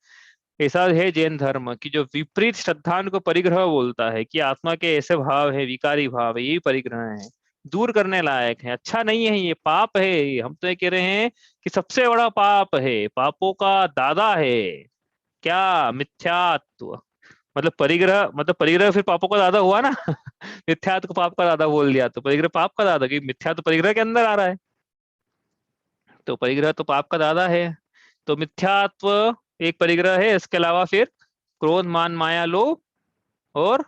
ऐसा है जैन धर्म की जो विपरीत श्रद्धांत को परिग्रह बोलता है, कि आत्मा के ऐसे भाव है, विकारी भाव है, यही परिग्रह है, दूर करने लायक है, अच्छा नहीं है, ये पाप है। हम तो ये कह रहे हैं कि सबसे बड़ा पाप है, पापों का दादा है। क्या? मिथ्यात्व। मतलब परिग्रह, मतलब परिग्रह फिर पापों का दादा हुआ ना। मिथ्यात्व को पाप का दादा बोल दिया, तो परिग्रह पाप का दादा, कि मिथ्या तो परिग्रह के अंदर आ रहा है, तो परिग्रह तो पाप का दादा है। तो मिथ्यात्व एक परिग्रह है, इसके अलावा फिर क्रोध, मान, माया, लोभ और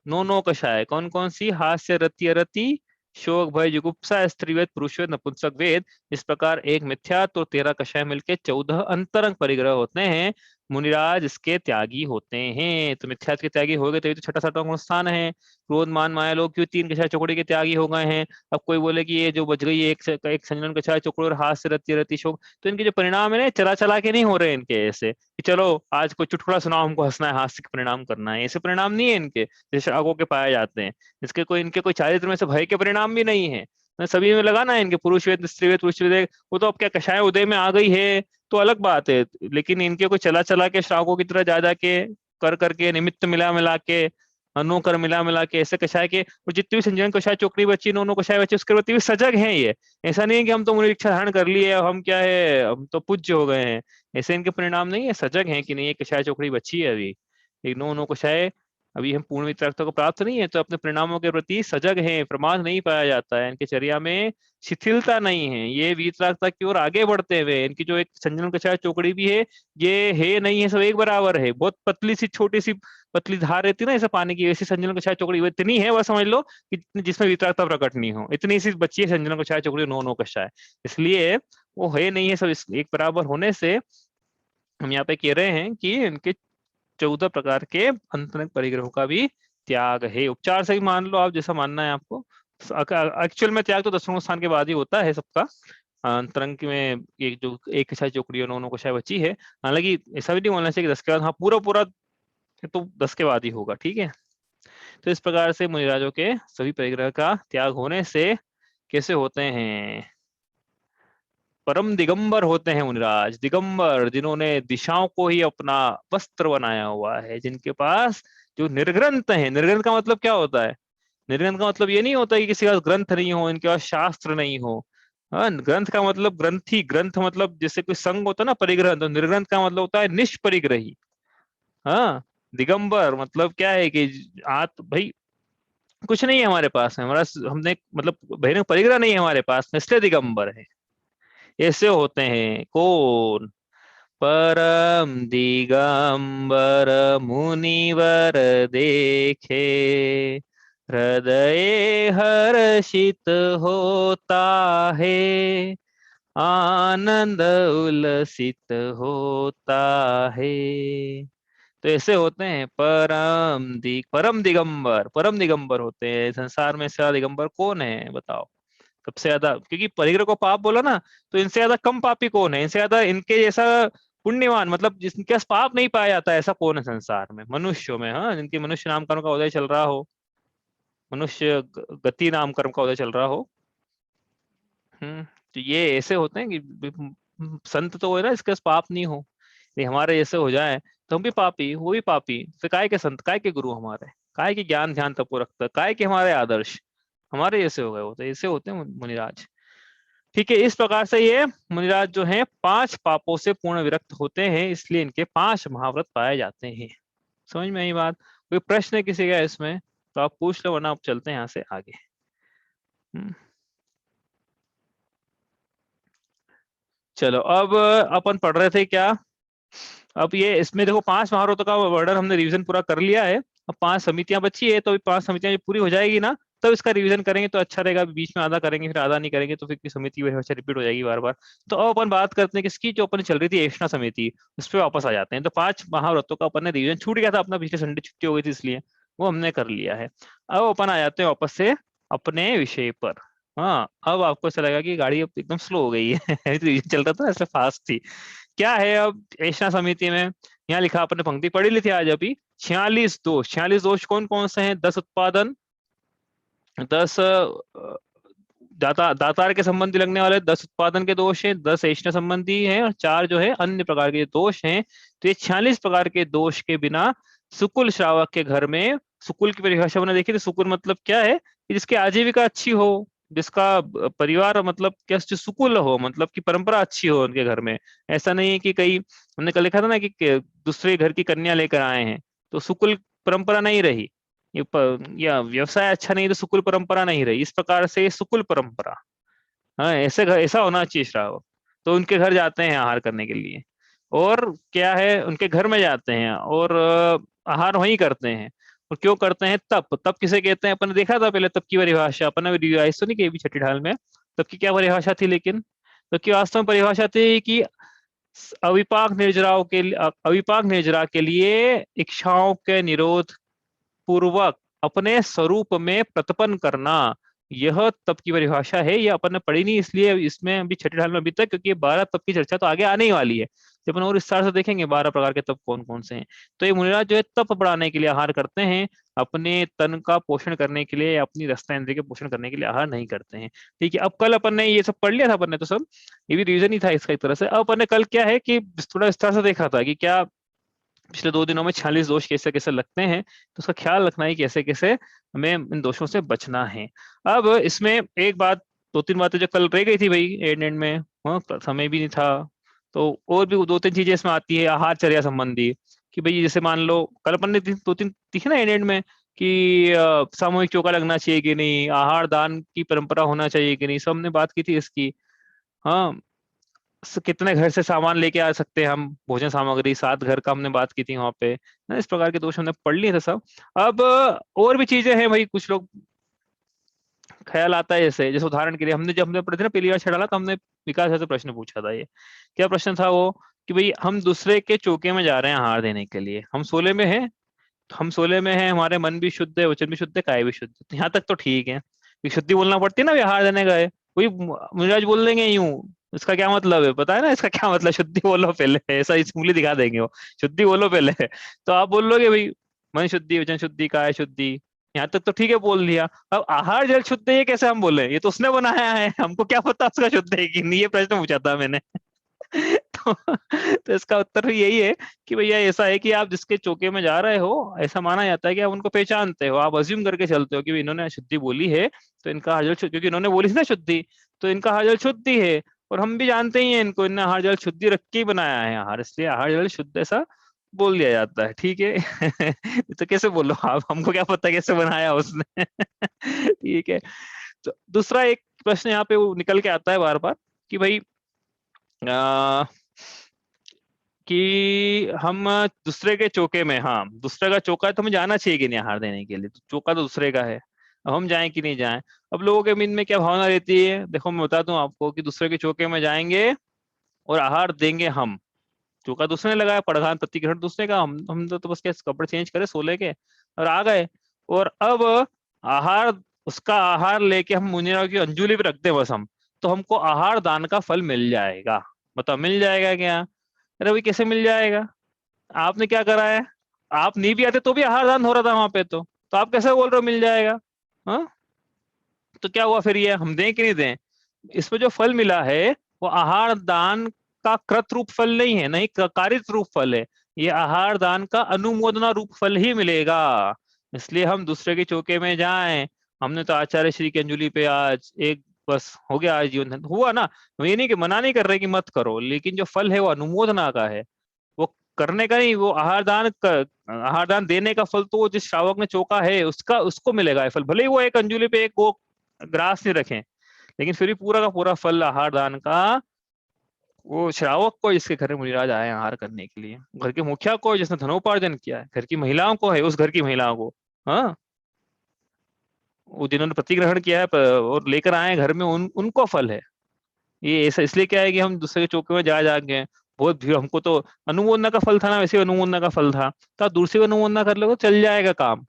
नो नो कषाय, कौन कौन सी? हास्य, रति, अरति, शोक, भय, जुगुप्सा, स्त्रीवेद, पुरुषवेद, नपुंसक वेद, इस प्रकार एक मिथ्यात्व और 13 कषाय मिलके 14 अंतरंग परिग्रह होते हैं। मुनिराज इसके त्यागी होते हैं। तो मिथ्यात्व के त्यागी हो गए, तभी तो छठा सातवां गुण स्थान है। क्रोध, मान, माया, लोभ क्यों? 3 कषाय चौकड़ी के त्यागी हो गए हैं। अब कोई बोले कि ये जो बच गई है एक संजन कषाय चौकड़ी और हास्य, रति, रति, शोक, तो इनके जो परिणाम है ना, चला चला के नहीं हो रहे इनके ऐसे कि चलो आज कोई चुटकुला सुनाओ हमको हंसना है, हास्य के परिणाम करना है, ऐसे परिणाम नहीं है इनके जैसे आगो के पाए जाते हैं। इसके कोई, इनके कोई चारित्र में से भय के परिणाम भी नहीं है। सभी में लगा ना इनके पुरुष वेद, स्त्री वेद, पुरुष वेद, वो तो अब क्या कषाय उदय में आ गई है तो अलग बात है, लेकिन इनके कोई चला चला के श्रावकों की तरह जा जा के कर करके निमित्त मिला मिला के नो कर मिला मिला के ऐसे कषाय के, और जितनी भी संजीवन कषाय चोकड़ी बची, नो कषाय बची, उसके प्रति भी सजग हैं ये। ऐसा नहीं है कि हम तो मुनि दीक्षा धारण कर लिए और हम क्या है, हम तो पूज्य हो गए हैं, ऐसे इनके परिणाम नहीं है। सजग हैं कि नहीं, ये कषाय चोकड़ी बची है अभी, एक नो कषाय, अभी हम पूर्ण वितरागता को प्राप्त नहीं है, तो अपने परिणामों के प्रति सजग हैं, प्रमाद नहीं पाया जाता है, इनके चर्या में शिथिलता नहीं है, ये वितरागता की ओर आगे बढ़ते हुए, इनकी जो एक संजन कषाय चोकड़ी भी है, ये है नहीं है, सब एक बराबर है, बहुत पतली सी छोटी सी पतली धार रहती है ना ऐसे पानी की, वैसी संजन कषाय चोकड़ी वो इतनी है, बस समझ लो कि जिसमें वितरागता प्रकट नहीं हो, इतनी सी बच्ची है संजन कषाय चोकड़ी, नो कषाय, इसलिए वो है नहीं है, सब एक बराबर होने से हम यहाँ पे कह रहे हैं कि इनके 14 प्रकार के अंतरंग परिग्रहों का भी त्याग है। उपचार से भी मान लो आप, जैसा मानना है आपको, एक्चुअल में त्याग तो 10वें स्थान के बाद ही होता है सबका, अंतरंग में एक जो एक कषाय चोकड़ी और नो कषाय बची है, हालांकि ऐसा भी नहीं बोलना चाहिए कि 10 के बाद, हाँ पूरा पूरा तो 10 के बाद ही होगा, ठीक है। तो इस प्रकार से मुनिराजों के सभी परिग्रह का त्याग होने से कैसे होते हैं, परम दिगंबर होते हैं मुनिराज, दिगंबर जिन्होंने दिशाओं को ही अपना वस्त्र बनाया हुआ है, जिनके पास जो निर्ग्रंथ है, निर्ग्रंथ का मतलब क्या होता है, निर्ग्रंथ का मतलब ये नहीं होता कि किसी का ग्रंथ नहीं हो, इनके पास शास्त्र नहीं हो। हाँ, ग्रंथ का मतलब ग्रंथी, ग्रंथ मतलब जैसे कोई संघ होता है ना परिग्रह, तो निर्ग्रंथ का मतलब होता है निष्परिग्रही। हाँ, दिगंबर मतलब क्या है कि भाई कुछ नहीं है हमारे पास में, हमारा हमने मतलब बहिरंग परिग्रह नहीं है हमारे पास में, इसलिए दिगंबर है। ऐसे होते हैं कौन, परम दिगंबर मुनिवर देखे, हृदय हर्षित होता है, आनंद उल्लसित होता है। तो ऐसे होते हैं परम दिगंबर, परम दिगंबर होते हैं। संसार में से ज्यादा दिगंबर कौन है बताओ, सबसे ज्यादा, क्योंकि परिग्रह को पाप बोला ना, तो इनसे ज्यादा कम पापी कौन है, इनसे ज्यादा इनके जैसा पुण्यवान, मतलब जिनके पास पाप नहीं पाया जाता, ऐसा कौन है संसार में, मनुष्यों में, हाँ, जिनकी मनुष्य नाम कर्म का उदय चल रहा हो, मनुष्य गति नाम कर्म का उदय चल रहा हो। तो ये ऐसे होते हैं कि संत तो है ना, इसके पास पाप नहीं हो, ये हमारे जैसे हो जाए तो हम भी पापी, वो भी पापी, फिर काय के संत, काय के गुरु हमारे, काय के ज्ञान ध्यान तपो रखता, काय के हमारे आदर्श, हमारे जैसे हो गए होते, ऐसे होते हैं मुनिराज। ठीक है, इस प्रकार से ये मुनिराज जो हैं 5 पापों से पूर्ण विरक्त होते हैं, इसलिए इनके 5 महाव्रत पाए जाते हैं। समझ में आई बात? कोई प्रश्न है किसी का इसमें तो आप पूछ लो, वरना आप चलते हैं यहाँ से आगे। चलो, अब अपन पढ़ रहे थे क्या, अब ये इसमें देखो 5 महाव्रतों का वर्णन हमने रिवीजन पूरा कर लिया है, अब 5 समितियां बची है, तो अभी 5 समितियां जब पूरी हो जाएगी ना, तब इसका रिवीजन करेंगे तो अच्छा रहेगा, बीच में आधा करेंगे फिर आधा नहीं करेंगे, तो फिर समिति वैसे रिपीट हो जाएगी बार बार। तो अब अपन बात करते हैं किसकी, जो अपन चल रही थी ऐष्णा समिति, उस पर वापस आ जाते हैं। तो 5 महाव्रतों का अपन ने रिवीजन छूट गया था अपना, पिछले संडे छुट्टी हो गई थी इसलिए, वो हमने कर लिया है। अब अपन आ जाते हैं वापस से अपने विषय पर। हाँ, अब आपको ऐसा लगेगा कि गाड़ी अब एकदम स्लो हो गई है रिवीजन चल रहा था ऐसे फास्ट थी। क्या है अब ऐसा समिति में, यहाँ लिखा, आपने पंक्ति पढ़ी ली थी आज अभी, 46 दोष, 46 दोष कौन कौन से हैं, 10 उत्पादन, 10 दातार के संबंधी लगने वाले 10 उत्पादन के दोष हैं, 10 ऐष्ण संबंधी हैं, और 4 जो है अन्य प्रकार के दोष हैं। तो ये 46 प्रकार के दोष के बिना सुकुल श्रावक के घर में, सुकुल की परिभाषा मैंने देखी थी, सुकुल मतलब क्या है कि जिसकी आजीविका अच्छी हो, जिसका परिवार मतलब क्या, जो सुकुल हो, मतलब कि परंपरा अच्छी हो उनके घर में। ऐसा नहीं है कि कई, हमने कल लिखा था ना कि दूसरे घर की कन्या लेकर आए हैं तो सुकुल परंपरा नहीं रही, या व्यवसाय अच्छा नहीं तो सुकुल परंपरा नहीं रही, इस प्रकार से सुकुल परंपरा, हाँ, ऐसा होना चाहिए श्रावक। तो उनके घर जाते हैं आहार करने के लिए, और क्या है, उनके घर में जाते हैं और आहार वहीं करते हैं। और क्यों करते हैं, तप, तप किसे कहते हैं, अपन ने देखा था पहले तप की परिभाषा, अपन ने रिवाइज तो नहीं की अभी छठी ढाल में, तप की क्या परिभाषा थी, लेकिन तप की वास्तव में परिभाषा थी कि अविपाक निर्जरा के लिए इच्छाओं के निरोध पूर्वक अपने स्वरूप में प्रतपन करना, यह तप की परिभाषा है। ये अपन ने पढ़ी नहीं इसलिए इसमें अभी छठी ढाल में अभी तक, क्योंकि 12 तप की चर्चा तो आगे आने ही वाली है, जब अपन और विस्तार से देखेंगे 12 प्रकार के तप कौन कौन से हैं। तो ये मुनिराज जो है तप बढ़ाने के लिए आहार करते हैं, अपने तन का पोषण करने के लिए, अपनी रसना इंद्रिय के पोषण करने के लिए आहार नहीं करते हैं। ठीक है, अब कल अपन ने ये सब पढ़ लिया था, अपन ने तो सब, ये भी रीजन ही था इसका एक तरह से। अब अपन ने कल क्या है कि थोड़ा विस्तार से देखा था कि क्या पिछले 2 दिनों में 46 दोष कैसे कैसे लगते हैं, तो उसका ख्याल रखना है कैसे कैसे हमें इन दोषों से बचना है। अब इसमें एक बात, 2-3 बातें जो कल रह गई थी भाई एंड एंड में, हाँ समय भी नहीं था, तो और भी 2-3 चीजें इसमें आती है आहारचर्या संबंधी, कि भाई जैसे मान लो कल अपन ने 2-3 दिखे ना एंड एंड में, कि सामूहिक चौका लगना चाहिए कि नहीं, आहार दान की परंपरा होना चाहिए कि नहीं, सब हमने बात की थी इसकी। हाँ, कितने घर से सामान लेके आ सकते हैं हम, भोजन सामग्री, 7 घर का हमने बात की थी वहां पे ना, इस प्रकार के दोष हमने पढ़ लिए थे सब। अब और भी चीजें हैं भाई, कुछ लोग ख्याल आता है, जैसे जैसे उदाहरण के लिए हमने जब हमने पढ़े थे ना पहली बार छड़ा तो हमने विकास सर से प्रश्न पूछा था, ये क्या प्रश्न था वो, कि भाई हम दूसरे के चौके में जा रहे हैं आहार देने के लिए, हम सोले में हैं, तो हम सोले में हैं, हमारे मन भी शुद्ध है, वचन भी शुद्ध है, काय भी शुद्ध है, तो यहाँ तक तो ठीक है, ये शुद्धि बोलना पड़ती है ना, आहार देने गए, वही मुनिराज बोल देंगे यूं, इसका क्या मतलब है पता है ना, इसका क्या मतलब, शुद्धि बोलो पहले, ऐसा इस उंगली दिखा देंगे वो, शुद्धि बोलो पहले, तो आप बोल लोगे भाई मन शुद्धि, वचन शुद्धि, काय शुद्धि, यहाँ तक तो ठीक है बोल लिया। अब आहार जल शुद्ध है ये कैसे हम बोले, ये तो उसने बनाया है, हमको क्या पता उसका शुद्ध है कि नहीं, ये प्रश्न पूछा था मैंने। तो इसका उत्तर भी यही है कि भैया ऐसा है कि आप जिसके चौके में जा रहे हो, ऐसा माना जाता है कि आप उनको पहचानते हो, आप अज्यूम करके चलते हो कि इन्होंने शुद्धि बोली है, तो इनका हर जल क्योंकि इन्होंने बोली थी ना शुद्धि, तो इनका हर जल शुद्धि है, और हम भी जानते ही हैं इनको, इन्हें आहार जल शुद्धि रख के ही बनाया है आहार, इसलिए आहार जल शुद्ध ऐसा बोल दिया जाता है, ठीक है। तो कैसे बोलो आप, हमको क्या पता कैसे बनाया उसने। ठीक है। तो दूसरा एक प्रश्न यहाँ पे वो निकल के आता है बार बार, कि भाई आ, कि हम दूसरे के चौके में, हाँ दूसरे का चौका है तो हमें जाना चाहिए कि नहीं आहार देने के लिए, तो चौका तो दूसरे का है, अब हम जाएं कि नहीं जाएं। अब लोगों के मन में क्या भावना रहती है, देखो मैं बता दूं आपको, कि दूसरे के चौके में जाएंगे और आहार देंगे हम, चौका दूसरे ने लगाया, पड़घान प्रतिग्रहण दूसरे का, हम तो बस क्या कपड़े चेंज करे सोले के और आ गए, और अब आहार, उसका आहार लेके हम मुनिराव की अंजुलि पे रख दे बस हम, तो हमको आहार दान का फल मिल जाएगा, बताओ मिल जाएगा क्या। अरे भाई कैसे मिल जाएगा, आपने क्या करा है, आप नहीं भी आते तो भी आहार दान हो रहा था वहां पे, तो आप कैसे बोल रहे हो मिल जाएगा। हाँ, तो क्या हुआ फिर, ये हम दें कि नहीं दें, इसमें जो फल मिला है वो आहार दान का कृत रूप फल नहीं है, नहीं कारित रूप फल है, ये आहार दान का अनुमोदना रूप फल ही मिलेगा, इसलिए हम दूसरे के चौके में जाएं। हमने तो आचार्य श्री की अंजुलि पे आज एक, बस हो गया आज जीवन धन्य। हुआ ना, हम ये नहीं कि मना नहीं कर रहे कि मत करो, लेकिन जो फल है वो अनुमोदना का है, वो करने का नहीं, वो आहार दान देने का फल तो वो जिस श्रावक ने चौका है उसका, उसको मिलेगा ये फल, भले ही वो एक अंजुलि पे एक वो ग्रास नहीं रखें, लेकिन फिर भी पूरा का पूरा फल आहार दान का वो श्रावक को, जिसके घर में मुनिराज आए आहार करने के लिए, घर के मुखिया को जिसने धनोपार्जन किया है, घर की महिलाओं को है, उस घर की महिलाओं को, हाँ वो जिन्होंने प्रतिग्रहण किया है और लेकर आए हैं घर में, उनको फल है ये, ऐसा इसलिए क्या है कि हम दूसरे के चौके में जा जाके, बहुत भीड़, हमको तो अनुमोदना का फल था ना, वैसे अनुमोदना का फल था, तो आप दूर से अनुमोदना कर लो चल जाएगा काम,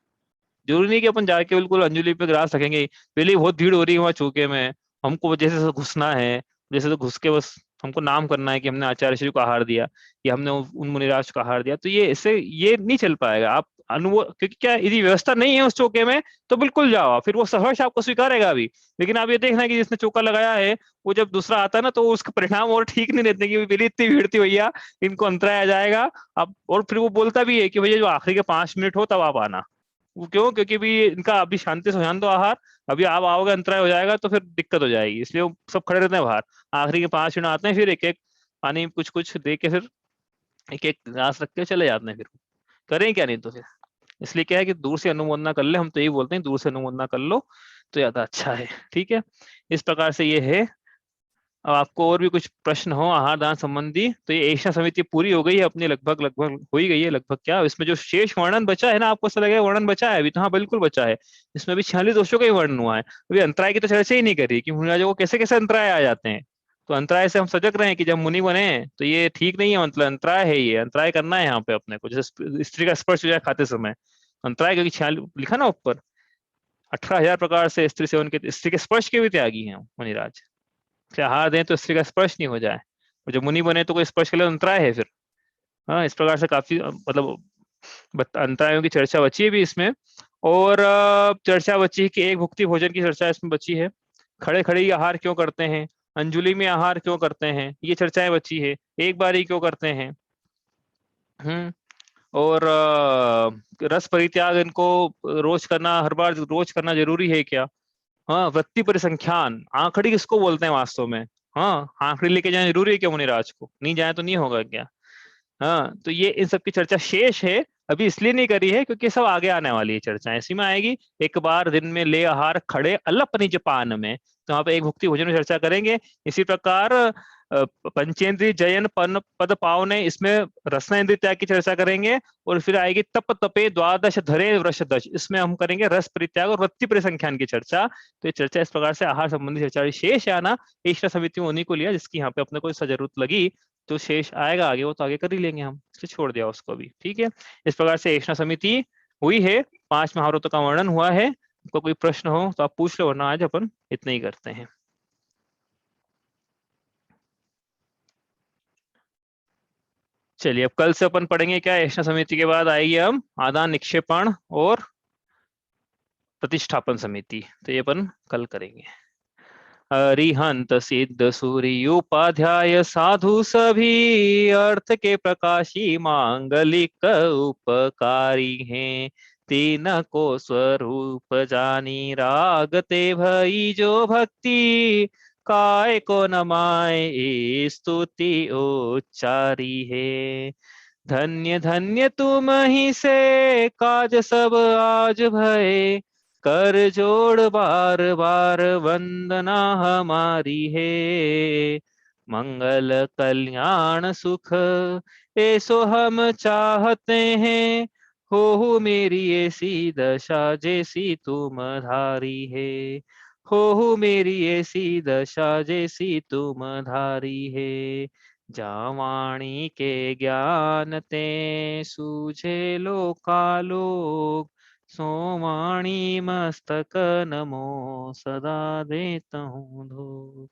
जरूरी नहीं कि अपन जाके बिल्कुल अंजलि पे ग्रास रखेंगे, पहले ही बहुत भीड़ हो रही है वहां चौके में, हमको जैसे जैसे घुसना है, जैसे तो घुस के बस हमको नाम करना है कि हमने आचार्य श्री को आहार दिया, या हमने उन मुनिराज को आहार दिया, तो ये इससे ये नहीं चल पाएगा, आप अनुभव, क्योंकि क्या यदि व्यवस्था नहीं है उस चौके में तो बिल्कुल जाओ, फिर वो सहर्ष आपको स्वीकारेगा भी, लेकिन आप ये देखना कि जिसने चौका लगाया है वो जब दूसरा आता है ना, तो उसका परिणाम और ठीक नहीं रहते, कि पहले इतनी भीड़ थी भैया, इनको अंतराय आ जाएगा। अब और फिर वो बोलता भी है कि भैया जो आखिरी के 5 मिनट हो तब आप आना, वो क्यों, क्योंकि भी इनका अभी शांति से होने दो आहार, अभी आप आओगे अंतराय हो जाएगा तो फिर दिक्कत हो जाएगी, इसलिए वो सब खड़े रहते हैं बाहर, आखिरी के 5 मिनट आते हैं, फिर एक एक पानी कुछ कुछ दे के फिर एक एक गिलास रख के चले जाते हैं, फिर करें क्या, नहीं तो फिर, इसलिए क्या है कि दूर से अनुमोदना कर ले, हम तो यही बोलते हैं दूर से अनुमोदना कर लो तो ज्यादा अच्छा है, ठीक है। इस प्रकार से ये है। अब आपको और भी कुछ प्रश्न हो आहार दान संबंधी, तो ये एशिया समिति पूरी हो गई है अपनी, लगभग लगभग हो ही गई है, लगभग क्या इसमें जो शेष वर्णन बचा है ना, आपको ऐसा लगेगा वर्णन बचा है अभी, तो हाँ बिल्कुल बचा है, इसमें अभी 46 दोषों का ही वर्णन हुआ है, अभी अंतराय की तो चर्चा ही नहीं करी कि मुनिराजों को कैसे कैसे अंतराय आ जाते हैं, तो अंतराय से हम सजग रहे हैं कि जब मुनि बने तो ये ठीक नहीं है, मतलब अंतराय है, ये अंतराय करना है यहाँ पे अपने को, जैसे स्त्री का स्पर्श हो जाए खाते समय अंतराय, क्योंकि 46 लिखा ना ऊपर, 18,000 प्रकार से स्त्री सेवन के, स्त्री के स्पर्श के भी त्यागी हैं मुनिराज, इसलिए आहार दें तो स्त्री का स्पर्श नहीं हो जाए, और जब मुनि बने तो कोई स्पर्श के लिए अंतराय है फिर। हाँ, इस प्रकार से काफी मतलब अंतरायों की चर्चा बची है भी इसमें, और चर्चा बची है कि एक भुक्ति भोजन की चर्चा इसमें बची है, खड़े खड़े ही आहार क्यों करते हैं, अंजुलि में आहार क्यों करते हैं, ये चर्चाएं बची है, एक बार ही क्यों करते हैं। हम्म और रस परित्याग इनको रोज करना, हर बार रोज करना जरूरी है क्या? हाँ, वृत्ति परिसंख्यान, आंखड़ी किसको बोलते हैं वास्तव में? हाँ, आंखड़ी लेके जाना जरूरी है क्या मुनिराज को? नहीं जाए तो नहीं होगा क्या? हाँ, तो ये इन सब की चर्चा शेष है, अभी इसलिए नहीं करी है क्योंकि सब आगे आने वाली है चर्चा, इसी में आएगी। एक बार दिन में ले आहार खड़े अलप निज पान में, तो वहां पे एक भुक्ति भोजन में चर्चा करेंगे। इसी प्रकार पंचेंद्रिय जयन पन पद पावने, इसमें रसना इंद्रिय त्याग की चर्चा करेंगे। और फिर आएगी तप तपे द्वादश धरे वृषदश, इसमें हम करेंगे रस परित्याग और वृत्ति परिसंख्यान की चर्चा। तो ये चर्चा इस प्रकार से आहार संबंधी चर्चा शेष है ना, इष्ट समिति में उन्हीं को लिया जिसकी यहाँ पे अपने को जरूरत लगी। जो शेष आएगा आगे वो तो आगे कर ही लेंगे हम, इसलिए छोड़ दिया उसको भी, ठीक है। इस प्रकार से ऐष्णा समिति हुई है, 5 महाव्रतों का वर्णन हुआ है। आपको कोई प्रश्न हो तो आप पूछ लो, वरना आज अपन इतना ही करते हैं। चलिए, अब कल से अपन पढ़ेंगे क्या, ऐष्णा समिति के बाद आएगी हम आदान निक्षेपण और प्रतिष्ठापन समिति, तो ये अपन कल करेंगे। अरिहंत सिद्ध सूर्योपाध्याय साधु सभी, अर्थ के प्रकाशी मांगलिक उपकारी हैं। तीन को स्वरूप जानी, रागते भई जो भक्ति, काय को नमाय स्तुति उच्चारी है। धन्य धन्य तुम ही से काज सब आज भय, कर जोड़ बार बार वंदना हमारी है। मंगल कल्याण सुख ऐसो हम चाहते हैं, हो मेरी ऐसी दशा जैसी तुम धारी है। हो मेरी ऐसी दशा जैसी तुम धारी है। जावाणी के ज्ञान ते सूझे लोकालोक, सोवाणी मस्तक नमो सदा देता हूँ धूप।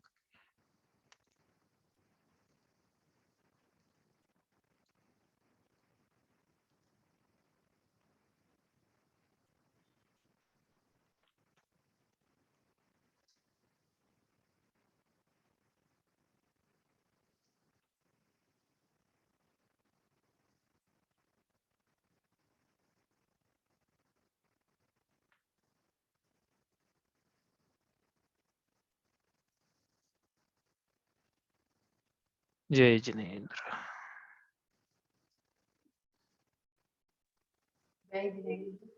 जय जिनेन्द्र। जय जिनेन्द्र।